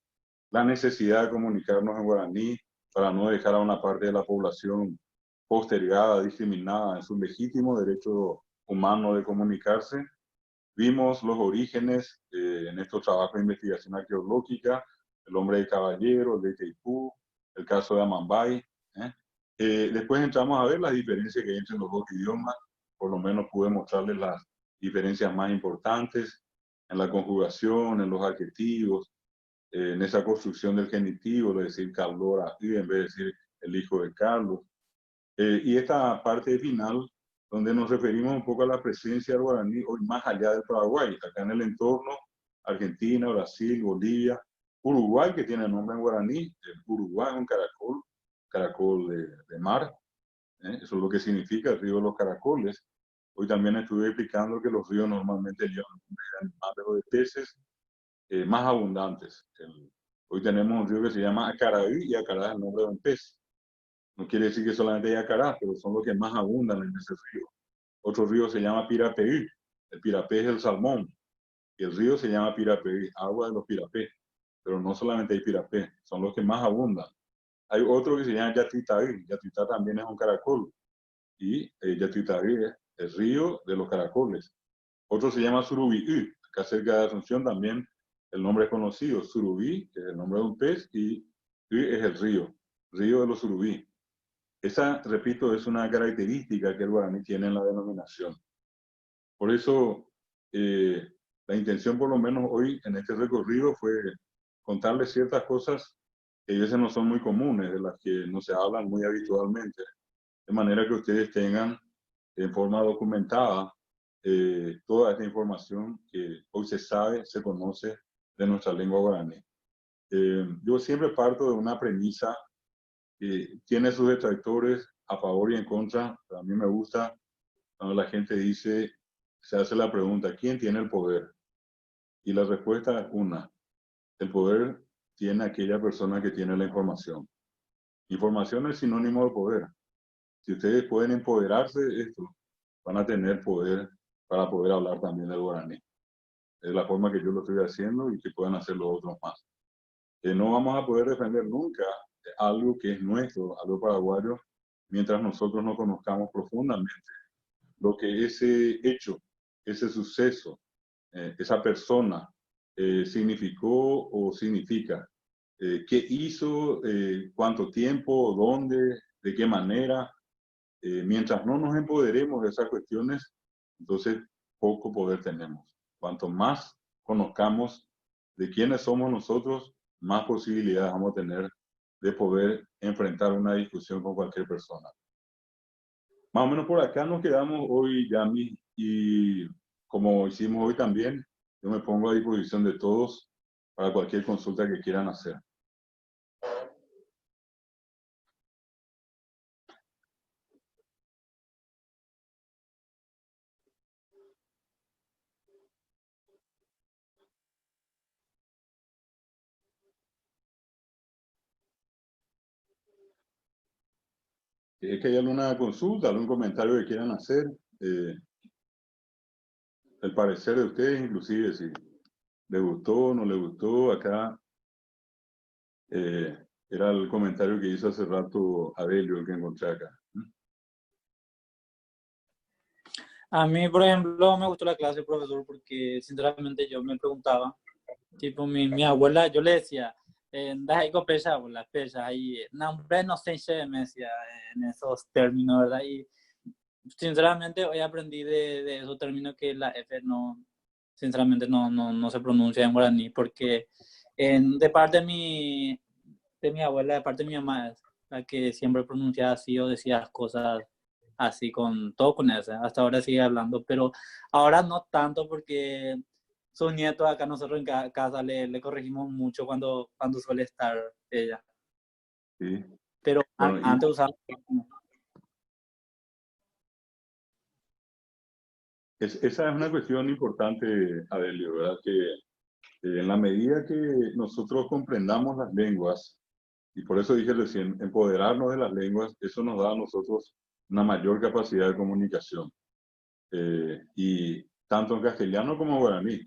Speaker 2: la necesidad de comunicarnos en guaraní para no dejar a una parte de la población postergada, discriminada en su legítimo derecho humano de comunicarse. Vimos los orígenes en estos trabajos de investigación arqueológica, el hombre de caballero, el de Itaipú, el caso de Amambay. Después entramos a ver las diferencias que hay entre los dos idiomas, por lo menos pude mostrarles las diferencias más importantes en la conjugación, en los adjetivos, en esa construcción del genitivo, de decir Carlos aquí en vez de decir el hijo de Carlos. Y esta parte final, donde nos referimos un poco a la presencia del guaraní hoy más allá del Paraguay, acá en el entorno, Argentina, Brasil, Bolivia, Uruguay, que tiene nombre en guaraní, el Uruguay es un caracol de mar, eso es lo que significa el río de los caracoles, Hoy también estuve explicando que los ríos normalmente llevan un número de peces más abundantes. Hoy tenemos un río que se llama Acaraí y Acará es el nombre de un pez. No quiere decir que solamente hay acarás, pero son los que más abundan en ese río. Otro río se llama Pirapeí. El pirapé es el salmón. Y el río se llama Pirapeí, agua de los pirapés. Pero no solamente hay pirapé, son los que más abundan. Hay otro que se llama Yatitaí. Yatitá también es un caracol. Y Yatitaí es el río de los caracoles. Otro se llama Surubí. Acá cerca de Asunción también el nombre es conocido. Surubí, que es el nombre de un pez, y es el río de los surubí. Esa, repito, es una característica que el guaraní tiene en la denominación. Por eso, la intención, por lo menos hoy en este recorrido, fue contarles ciertas cosas que a veces no son muy comunes, de las que no se hablan muy habitualmente, de manera que ustedes tengan en forma documentada toda esta información que hoy se sabe, se conoce de nuestra lengua guaraní. Yo siempre parto de una premisa que tiene sus detractores a favor y en contra. A mí me gusta cuando la gente dice, se hace la pregunta, ¿quién tiene el poder? Y la respuesta es una, el poder tiene aquella persona que tiene la información. Información es sinónimo de poder. Si ustedes pueden empoderarse de esto, van a tener poder para poder hablar también del guaraní. Es la forma que yo lo estoy haciendo y que puedan hacer los otros más. No vamos a poder defender nunca algo que es nuestro, algo paraguayo, mientras nosotros no conozcamos profundamente lo que ese hecho, ese suceso, esa persona significó o significa. ¿Qué hizo? ¿Cuánto tiempo? ¿Dónde? ¿De qué manera? Mientras no nos empoderemos de esas cuestiones, entonces poco poder tenemos. Cuanto más conozcamos de quiénes somos nosotros, más posibilidades vamos a tener de poder enfrentar una discusión con cualquier persona. Más o menos por acá nos quedamos hoy, Yami, y como hicimos hoy también, yo me pongo a disposición de todos para cualquier consulta que quieran hacer. Si es que hay alguna consulta, algún comentario que quieran hacer, el parecer de ustedes, inclusive, si le gustó o no le gustó, acá era el comentario que hizo hace rato Adelio, el que encontré acá.
Speaker 3: A mí, por ejemplo, me gustó la clase, profesor, porque sinceramente yo me preguntaba, tipo, mi abuela, yo le decía, das ahí con pesa, abuela, pesa, ahí, nombre no sé, me decía en esos términos, ¿verdad? Y sinceramente hoy aprendí de esos términos que la F no, sinceramente no se pronuncia en guaraní, porque de parte de mi abuela, de parte de mi mamá, es la que siempre pronunciaba así o decía las cosas así, con todo con ese. Hasta ahora sigue hablando, pero ahora no tanto porque sus nietos acá nosotros en casa le corregimos mucho cuando suele estar ella.
Speaker 2: Sí.
Speaker 3: Pero
Speaker 2: Bueno,
Speaker 3: antes usaba...
Speaker 2: Esa es una cuestión importante, Adelio, ¿verdad? Que en la medida que nosotros comprendamos las lenguas, y por eso dije recién, empoderarnos de las lenguas, eso nos da a nosotros una mayor capacidad de comunicación. Y tanto en castellano como en guaraní.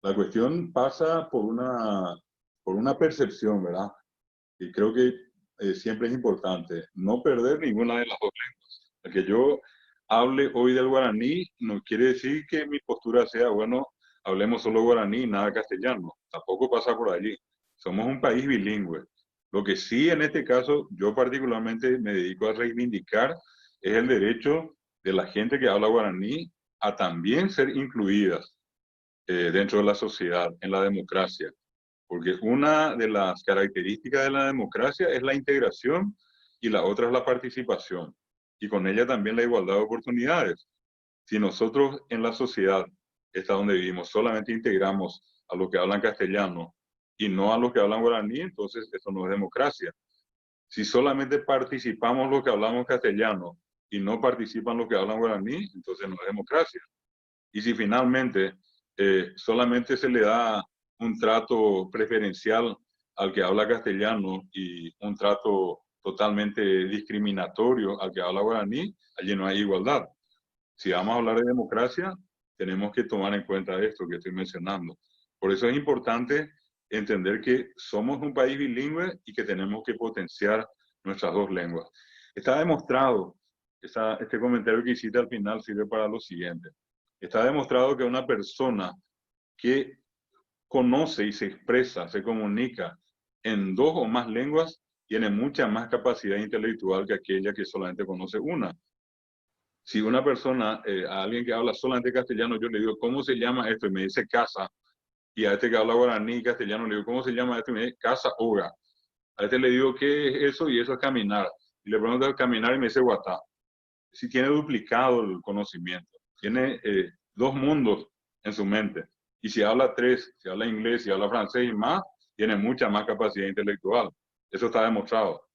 Speaker 2: La cuestión pasa por una percepción, ¿verdad? Y creo que siempre es importante no perder ninguna de las dos lenguas. El que yo hable hoy del guaraní no quiere decir que mi postura sea, bueno, hablemos solo guaraní y nada castellano. Tampoco pasa por allí. Somos un país bilingüe. Lo que sí en este caso yo particularmente me dedico a reivindicar es el derecho de la gente que habla guaraní a también ser incluidas dentro de la sociedad, en la democracia. Porque una de las características de la democracia es la integración y la otra es la participación. Y con ella también la igualdad de oportunidades. Si nosotros en la sociedad, esta donde vivimos, solamente integramos a los que hablan castellano y no a los que hablan guaraní, entonces eso no es democracia. Si solamente participamos los que hablamos castellano y no participan los que hablan guaraní, entonces no es democracia. Y si finalmente solamente se le da un trato preferencial al que habla castellano y un trato totalmente discriminatorio al que habla guaraní, allí no hay igualdad. Si vamos a hablar de democracia, tenemos que tomar en cuenta esto que estoy mencionando. Por eso es importante entender que somos un país bilingüe y que tenemos que potenciar nuestras dos lenguas. Está demostrado, este comentario que hiciste al final sirve para lo siguiente. Está demostrado que una persona que conoce y se expresa, se comunica en dos o más lenguas, tiene mucha más capacidad intelectual que aquella que solamente conoce una. Si una persona, a alguien que habla solamente castellano, yo le digo, ¿cómo se llama esto? Y me dice casa. Y a este que habla guaraní castellano le digo, ¿cómo se llama esto? Y me dice casa oga. A este le digo, ¿qué es eso? Y eso es caminar. Y le pregunto caminar y me dice guatá. Si tiene duplicado el conocimiento. Tiene dos mundos en su mente. Y si habla tres, si habla inglés, si habla francés y más, tiene mucha más capacidad intelectual. Eso está demostrado.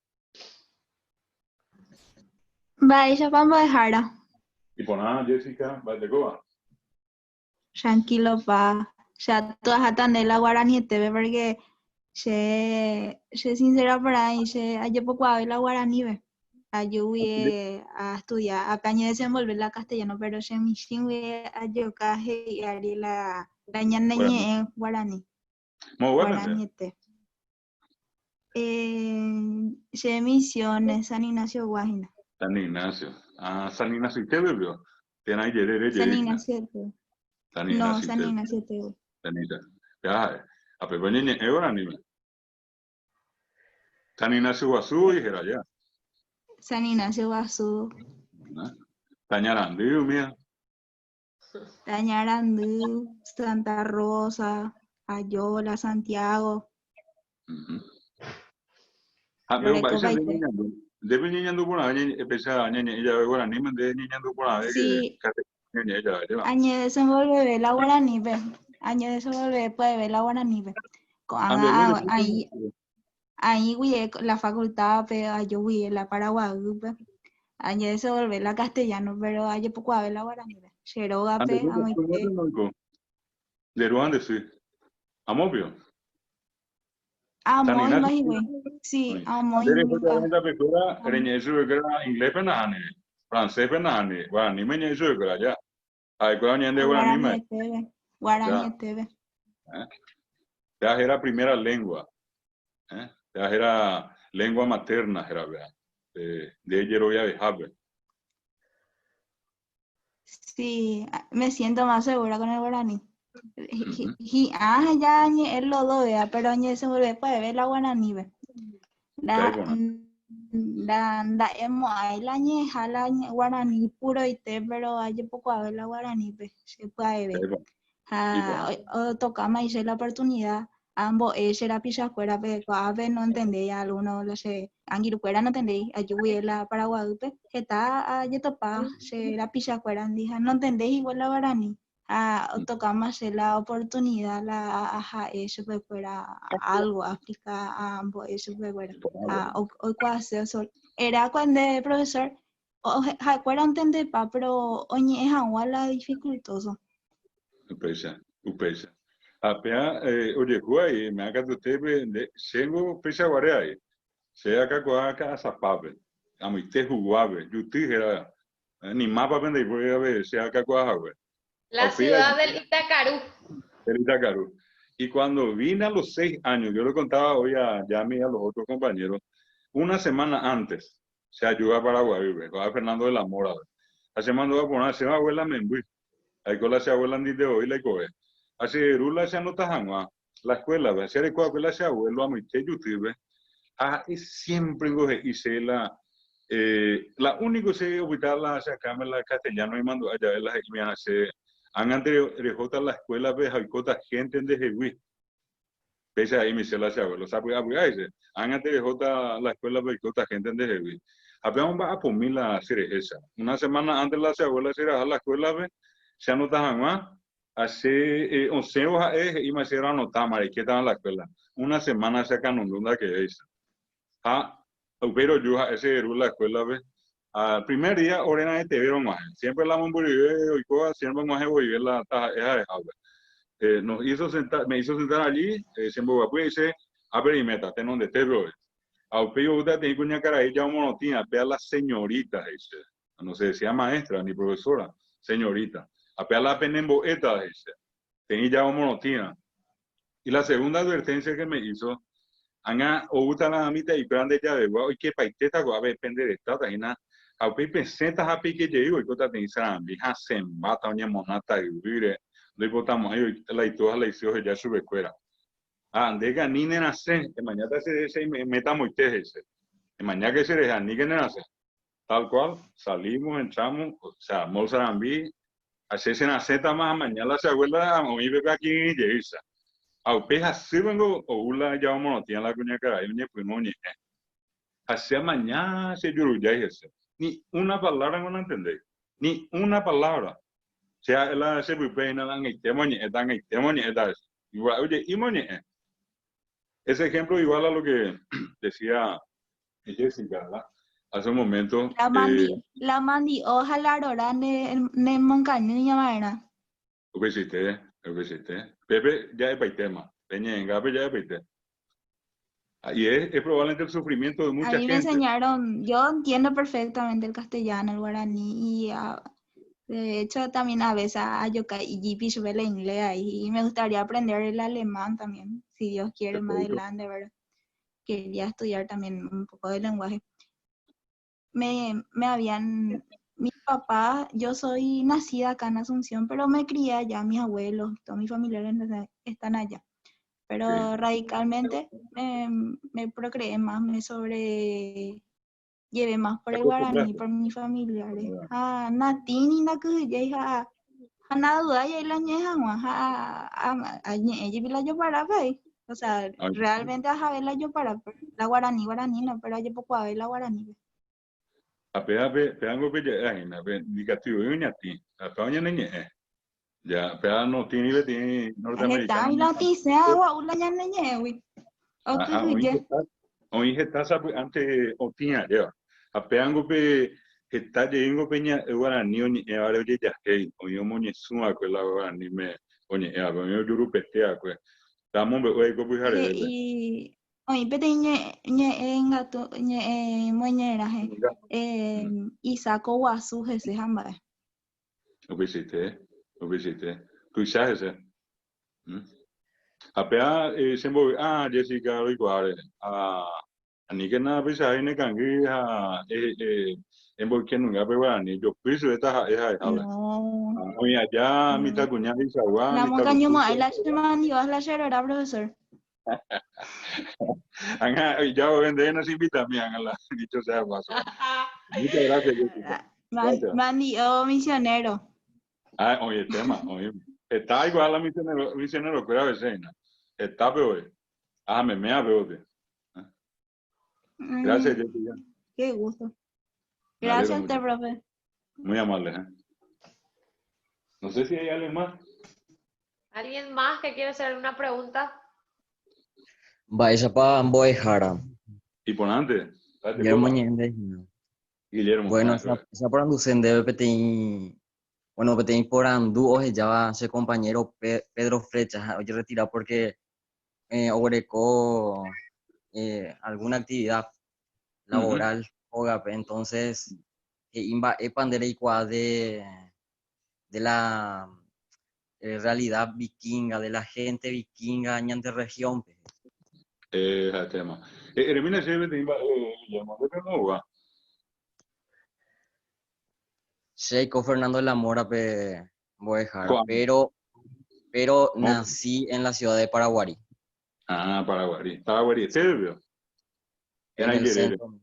Speaker 4: Vai, ya vamos a dejar.
Speaker 2: Y por nada, Jessica, Valdecoa.
Speaker 4: Tranquilo, pa. Ya tú has atendé la guaraní TV porque se sincera para ahí, ayer poco a ver la guaraní, ve. Yo voy a estudiar, acá yo desenvolver la castellano, pero se me voy a yo caje y haré la ñañe en guaraní.
Speaker 2: Muy bueno.
Speaker 4: Guaraní TV. Se Misiones, San Ignacio Guajina.
Speaker 2: San Ignacio. Ah, San Ignacio, ¿qué bebió? Tiene ahí
Speaker 4: San Ignacio TV. No, San Ignacio TV.
Speaker 2: San Ignacio. Ya, a Pepe Ñeñe, es guaraní. San Ignacio Guazú y Gerallá.
Speaker 4: San Ignacio Guazú.
Speaker 2: Tañarandú, mía.
Speaker 4: Tañarandú, Santa Rosa, Ayola, Santiago.
Speaker 2: Debe ñeñando por ahí, empezar a ñeñe, ella ve guaraní, me debe ñeñando por ahí.
Speaker 4: Sí. Añe desenvolver la guaraní, ve. Añe desenvolver, puede ver la guaraní, ve. Ahí güey, la facultad, pero yo güey, la Paraguay, ve. Añe desenvolver la castellano, pero hay poco a ver la guaraní, ve. Xeroga, pe,
Speaker 2: ¿De dónde sí? ¿Amobio?
Speaker 4: Amo, imagínate. Sí, amo.
Speaker 2: Inglés penane, francés penane, guaraní me ñe yo que ya. Ay,
Speaker 4: Guaraní TV.
Speaker 2: Ya era primera lengua. Ya era lengua materna, era de Yeroya de Habe.
Speaker 4: Sí, me siento más segura con el guaraní. Ya es lo do, pero añe se vuelve puede ver la guaraní, ve. La hemos ahí la añeja la guaraní puro y té, pero hay poco a ver la guaraní, ve. Se puede ver. O tocamos hice la oportunidad. Ambos era pichacuera, pero a ver no entendía algunos lo sé. Anguirucuera no entendí, ayudé la Paraguay, que está a topa, se era pichacuera, dije, no entendéis igual la guaraní. Tocamos la oportunidad, eso fue fuera algo, África, ambos, eso fue fuera. Hoy cuase, era cuando el profesor, acuerdo entender, pero oye, es igual dificultoso.
Speaker 2: Upesa. Apea, oye, guay, me haga tu tepe, tengo pesa guareai, se haga coaca zapape, a mi te juguabe, yo tijera, ni mapa vende y voy a ver, se haga coajabe.
Speaker 1: La ciudad del Itacarú.
Speaker 2: Del Itacarú. Y cuando vine a los 6 años, yo le contaba hoy a Yami y a los otros compañeros, una semana antes, se ayuda a Paraguay, a Fernando de la Mora. La semana va a poner, se va a abuela Membui. Ahí con la se abuela ni de hoy la coge. Así, Rula se anota Janua, la escuela, se recuerda que la se abuelo a mi te YouTube. Y siempre hice la única que se ubicaba la sacame la castellano y mandó allá de las exmianas se han anterior la escuela de Jaicota gente de Jehuí. Pese ahí me se la abuelo, sabe han anterior la escuela de Jaicota gente de Jehuí. Habíamos va a pomir la cerejeza. Una semana antes la abuela se a la escuela de se anota Janua. Hace 11 hojas y me hicieron anotar, mariqueta en la escuela. Una semana se canonunda que es. Pero yo ese era la escuela, ¿ves? Al primer día, orena de TV, siempre la Momburibe, Oikoa, siempre más de la taja de Jaula. Me hizo sentar allí, siempre guapo, y dice, a ver, y meta, ten donde te veo. A Pío Uta tenía cuña cara, ella monotina, pea la señorita, dice. No se decía maestra ni profesora, señorita. A pea la penemboeta, dice. Tenía ya monotina. Y la segunda advertencia que me hizo, anga outa la mitad y grande ya de guau y que paiteta guau depende de esta taina a pe pensenta happy que llego y cota tensa bija se mata oña monata y vire lo botamos ahí la y todas la hicieron ya sube fuera ande ganine nace que mañana se metamos y ese mañana que se deja ni que nace tal cual salimos entramos o sea Mozambique así se nace más mañana se abuela a mi bebé aquí y lleisa a peja si vengo o ula ya vamos no tiene la cuña cara y me fuimos ni hacia mañana se yuruya ese ni una palabra no entendéis ni una palabra sea la se puede nada en el tema ni igual oye y moñe ese ejemplo igual a lo que decía Jessica ¿verdad? Hace un momento
Speaker 4: La mandi, ojalá ahora ne moncaño ni llamará.
Speaker 2: obesité Pepe ya es paitema peña en gape ya es paitema y es probablemente el sufrimiento de
Speaker 4: A
Speaker 2: mucha
Speaker 4: mí me
Speaker 2: gente.
Speaker 4: enseñaron, yo entiendo perfectamente el castellano, el guaraní, y de hecho también a veces a yoka y jipi el inglés y me gustaría aprender el alemán también, si Dios quiere más adelante, ¿verdad? Quería estudiar también un poco de lenguaje. Mi papá, yo soy nacida acá en Asunción, pero me crié allá, mis abuelos, todos mis familiares están allá. Pero radicalmente me procreé más, llevé más por el guaraní, por mis familiares. Natini na kujay nada duda y la ñeja ella la yo para ver. O sea, realmente a la yo para la guaraní no, pero yo poco a ver la guaraní.
Speaker 2: Peango pe ya ina pe nikativo yuñati apaña neñe ya peano tiene norteamericano
Speaker 4: Está y la tice agua ula ña neñe wi. O
Speaker 2: oí está sabe ante otia ya apeango pe está llegando peña guarani ni ahora oye ya que oí moñe suma con la guarani me oye ya me yuru petea pues estamos be go bujare
Speaker 4: y oye pete ñe engato ñe moñera y saco guasu ese jamba.
Speaker 2: obesité quizás ese apea se movió Jessica lo igual ni que nada pues ahí ne cangue en porque nunca pero ni yo pienso esta es
Speaker 4: No.
Speaker 2: muy allá mitad cuñada y sagua
Speaker 4: La
Speaker 2: mitad
Speaker 4: montaña más la semana y vas la era profesor.
Speaker 2: ya vender no se invita a mí a la dicho sea paso muchas gracias Jessica
Speaker 4: Mandi misionero.
Speaker 2: oye tema oye está igual a misionero que era vecina está peor me peor gracias Jessica
Speaker 4: Qué gusto. Gracias a usted, profe.
Speaker 2: Muy amable. No sé si hay alguien más.
Speaker 1: ¿Alguien más que quiere hacer una pregunta?
Speaker 5: Vaya para Amboejara.
Speaker 2: Y por antes.
Speaker 5: Guillermo Ñende.
Speaker 2: Guillermo.
Speaker 5: Bueno, esa por Anducen debe petein. Bueno, petein por Andú hoy ya va ese compañero Pedro Flecha. Hoy retirado porque obrecó alguna actividad laboral. Entonces, imba pandere igual de la realidad vikinga, de la gente vikinga en la región.
Speaker 2: El tema. Ermina se ve Guillermo, ¿de qué no va?
Speaker 5: Sheiko Fernando de la Mora, pero nací en la ciudad de Paraguarí.
Speaker 2: Paraguarí, ¿se vio?
Speaker 5: En el centro.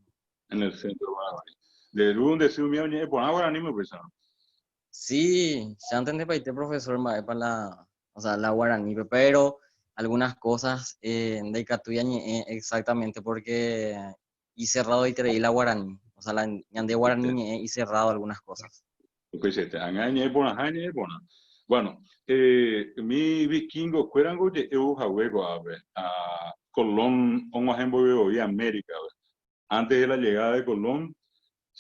Speaker 2: En el centro de Paraguarí. De donde se unió, por ahora ni me pensaron.
Speaker 5: Sí, ya entendí para este profesor para la guaraní, pero algunas cosas de Catuya exactamente porque y cerrado y traí la guaraní, o sea, la de guaraní y cerrado algunas cosas.
Speaker 2: Bueno, mi vikingo cuerango de juego a Colón, un ejemplo de América. Antes de la llegada de Colón,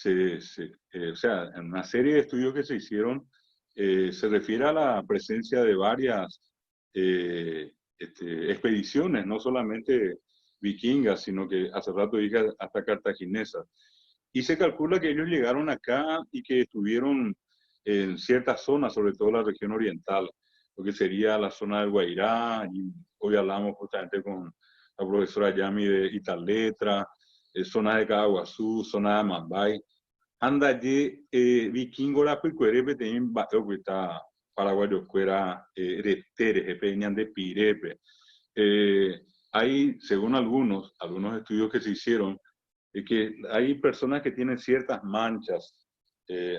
Speaker 2: o sea, en una serie de estudios que se hicieron, se refiere a la presencia de varias expediciones, no solamente vikingas, sino que hace rato dije hasta cartaginesas. Y se calcula que ellos llegaron acá y que estuvieron en ciertas zonas, sobre todo la región oriental, lo que sería la zona del Guairá, y hoy hablamos justamente con la profesora Yami de Italetra, zona de Caaguazú, zona de Amambay. Anda allí vikingo la picuerepe también va a está paraguayo fuera retere peñan de pirepe. Hay, según algunos estudios que se hicieron, que hay personas que tienen ciertas manchas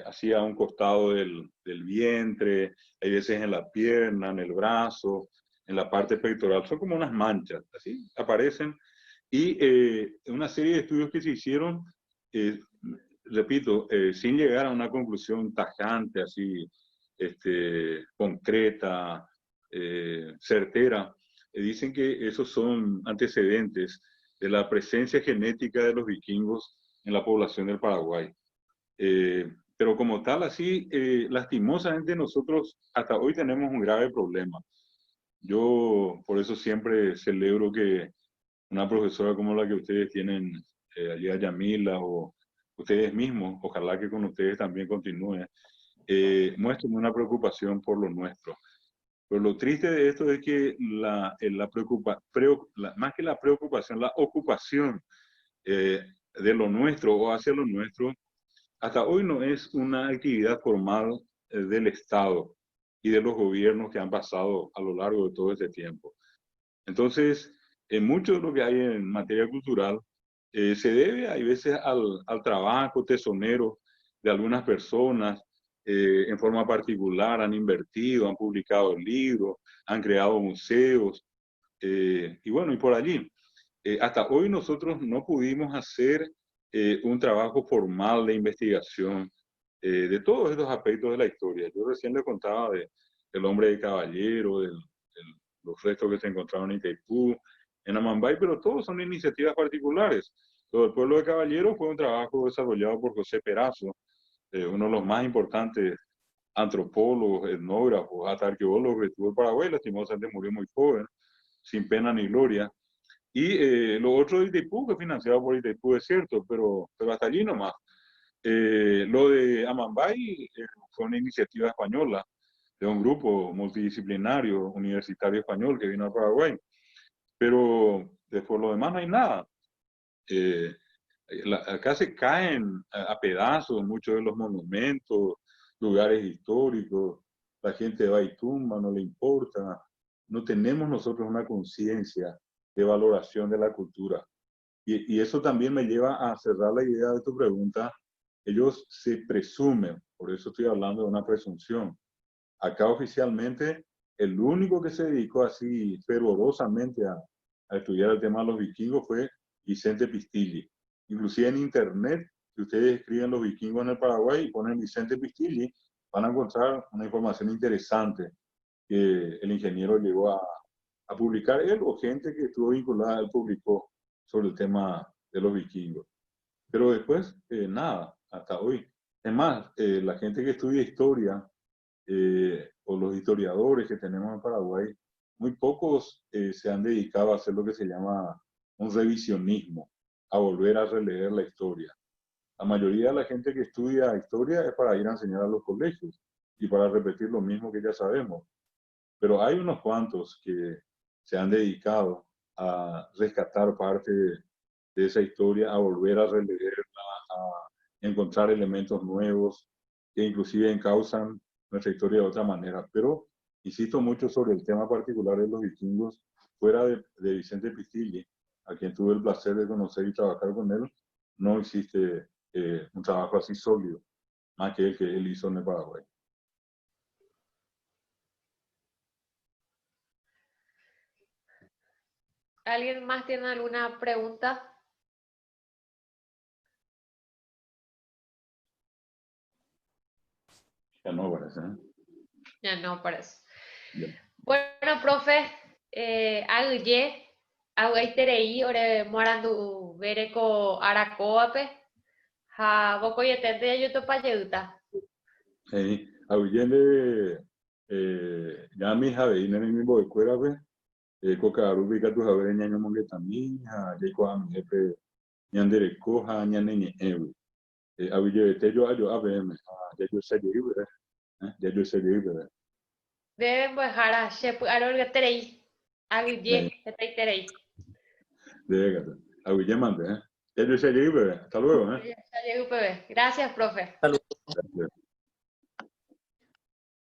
Speaker 2: así a un costado del vientre, hay veces en la pierna, en el brazo, en la parte pectoral, son como unas manchas, así aparecen. Y una serie de estudios que se hicieron, repito, sin llegar a una conclusión tajante, así, concreta, certera, dicen que esos son antecedentes de la presencia genética de los vikingos en la población del Paraguay. Pero como tal, así, lastimosamente nosotros hasta hoy tenemos un grave problema. Yo por eso siempre celebro que una profesora como la que ustedes tienen, allí a Yamila, o ustedes mismos, ojalá que con ustedes también continúe, muestren una preocupación por lo nuestro. Pero lo triste de esto es que más que la preocupación, la ocupación de lo nuestro o hacia lo nuestro, hasta hoy no es una actividad formal del Estado y de los gobiernos que han pasado a lo largo de todo este tiempo. Entonces, mucho de lo que hay en materia cultural se debe, hay veces, al trabajo tesonero de algunas personas. En forma particular han invertido, han publicado libros, han creado museos, y bueno, y por allí. Hasta hoy nosotros no pudimos hacer un trabajo formal de investigación de todos estos aspectos de la historia. Yo recién le contaba del hombre de caballero, los restos que se encontraron en Itaipú, en Amambay, pero todos son iniciativas particulares. Todo el pueblo de Caballero fue un trabajo desarrollado por José Perazo, uno de los más importantes antropólogos, etnógrafos, hasta arqueólogos que tuvo el Paraguay. Lastimosamente murió muy joven, sin pena ni gloria. Y lo otro de Itaipú, que financiado por Itaipú, es cierto, pero hasta allí nomás. Lo de Amambay fue una iniciativa española, de un grupo multidisciplinario universitario español que vino a Paraguay. Pero después lo demás no hay nada. Acá se caen a pedazos muchos de los monumentos, lugares históricos, la gente va y tumba, no le importa. No tenemos nosotros una conciencia de valoración de la cultura. Y eso también me lleva a cerrar la idea de tu pregunta. Ellos se presumen, por eso estoy hablando de una presunción. Acá oficialmente, el único que se dedicó así fervorosamente a estudiar el tema de los vikingos fue Vicente Pistilli. Inclusive en internet, si ustedes escriben los vikingos en el Paraguay y ponen Vicente Pistilli, van a encontrar una información interesante que el ingeniero llegó a publicar él, o gente que estuvo vinculada, él publicó sobre el tema de los vikingos. Pero después, nada, hasta hoy. Es más, la gente que estudia historia, o los historiadores que tenemos en Paraguay, muy pocos se han dedicado a hacer lo que se llama un revisionismo, a volver a releer la historia. La mayoría de la gente que estudia historia es para ir a enseñar a los colegios y para repetir lo mismo que ya sabemos. Pero hay unos cuantos que se han dedicado a rescatar parte de esa historia, a volver a releerla, a encontrar elementos nuevos que inclusive encausan nuestra historia de otra manera. Pero insisto mucho sobre el tema particular de los vikingos, fuera de Vicente Pistilli, a quien tuve el placer de conocer y trabajar con él, no existe un trabajo así sólido, más que el que él hizo en el Paraguay.
Speaker 1: ¿Alguien más tiene alguna pregunta?
Speaker 2: Ya no parece, ¿eh?
Speaker 1: Ya no parece.
Speaker 2: Bien.
Speaker 1: Bueno, profe, agye, aguaiterei ore morandu bereko arakoape, Boco y etente ya yo topa yuta.
Speaker 2: Awiyende, ya mi jabe, y nene mi boy, cuera, ve, coca, rubica, tu jabe, ñaño mongueta, mija, ya coja mi jefe, ñandere, coja, ñanene, Awiyende, te yo, ABM, ya yo sé que iba, ya yo sé que iba,
Speaker 1: Deben dejar a Shep, a lo que tenéis. Aguille, que te tenéis.
Speaker 2: de gata. Awiyende, mande, ya yo sé que iba, hasta luego,
Speaker 1: Ya llegué, Gracias, profe.
Speaker 3: Hasta luego.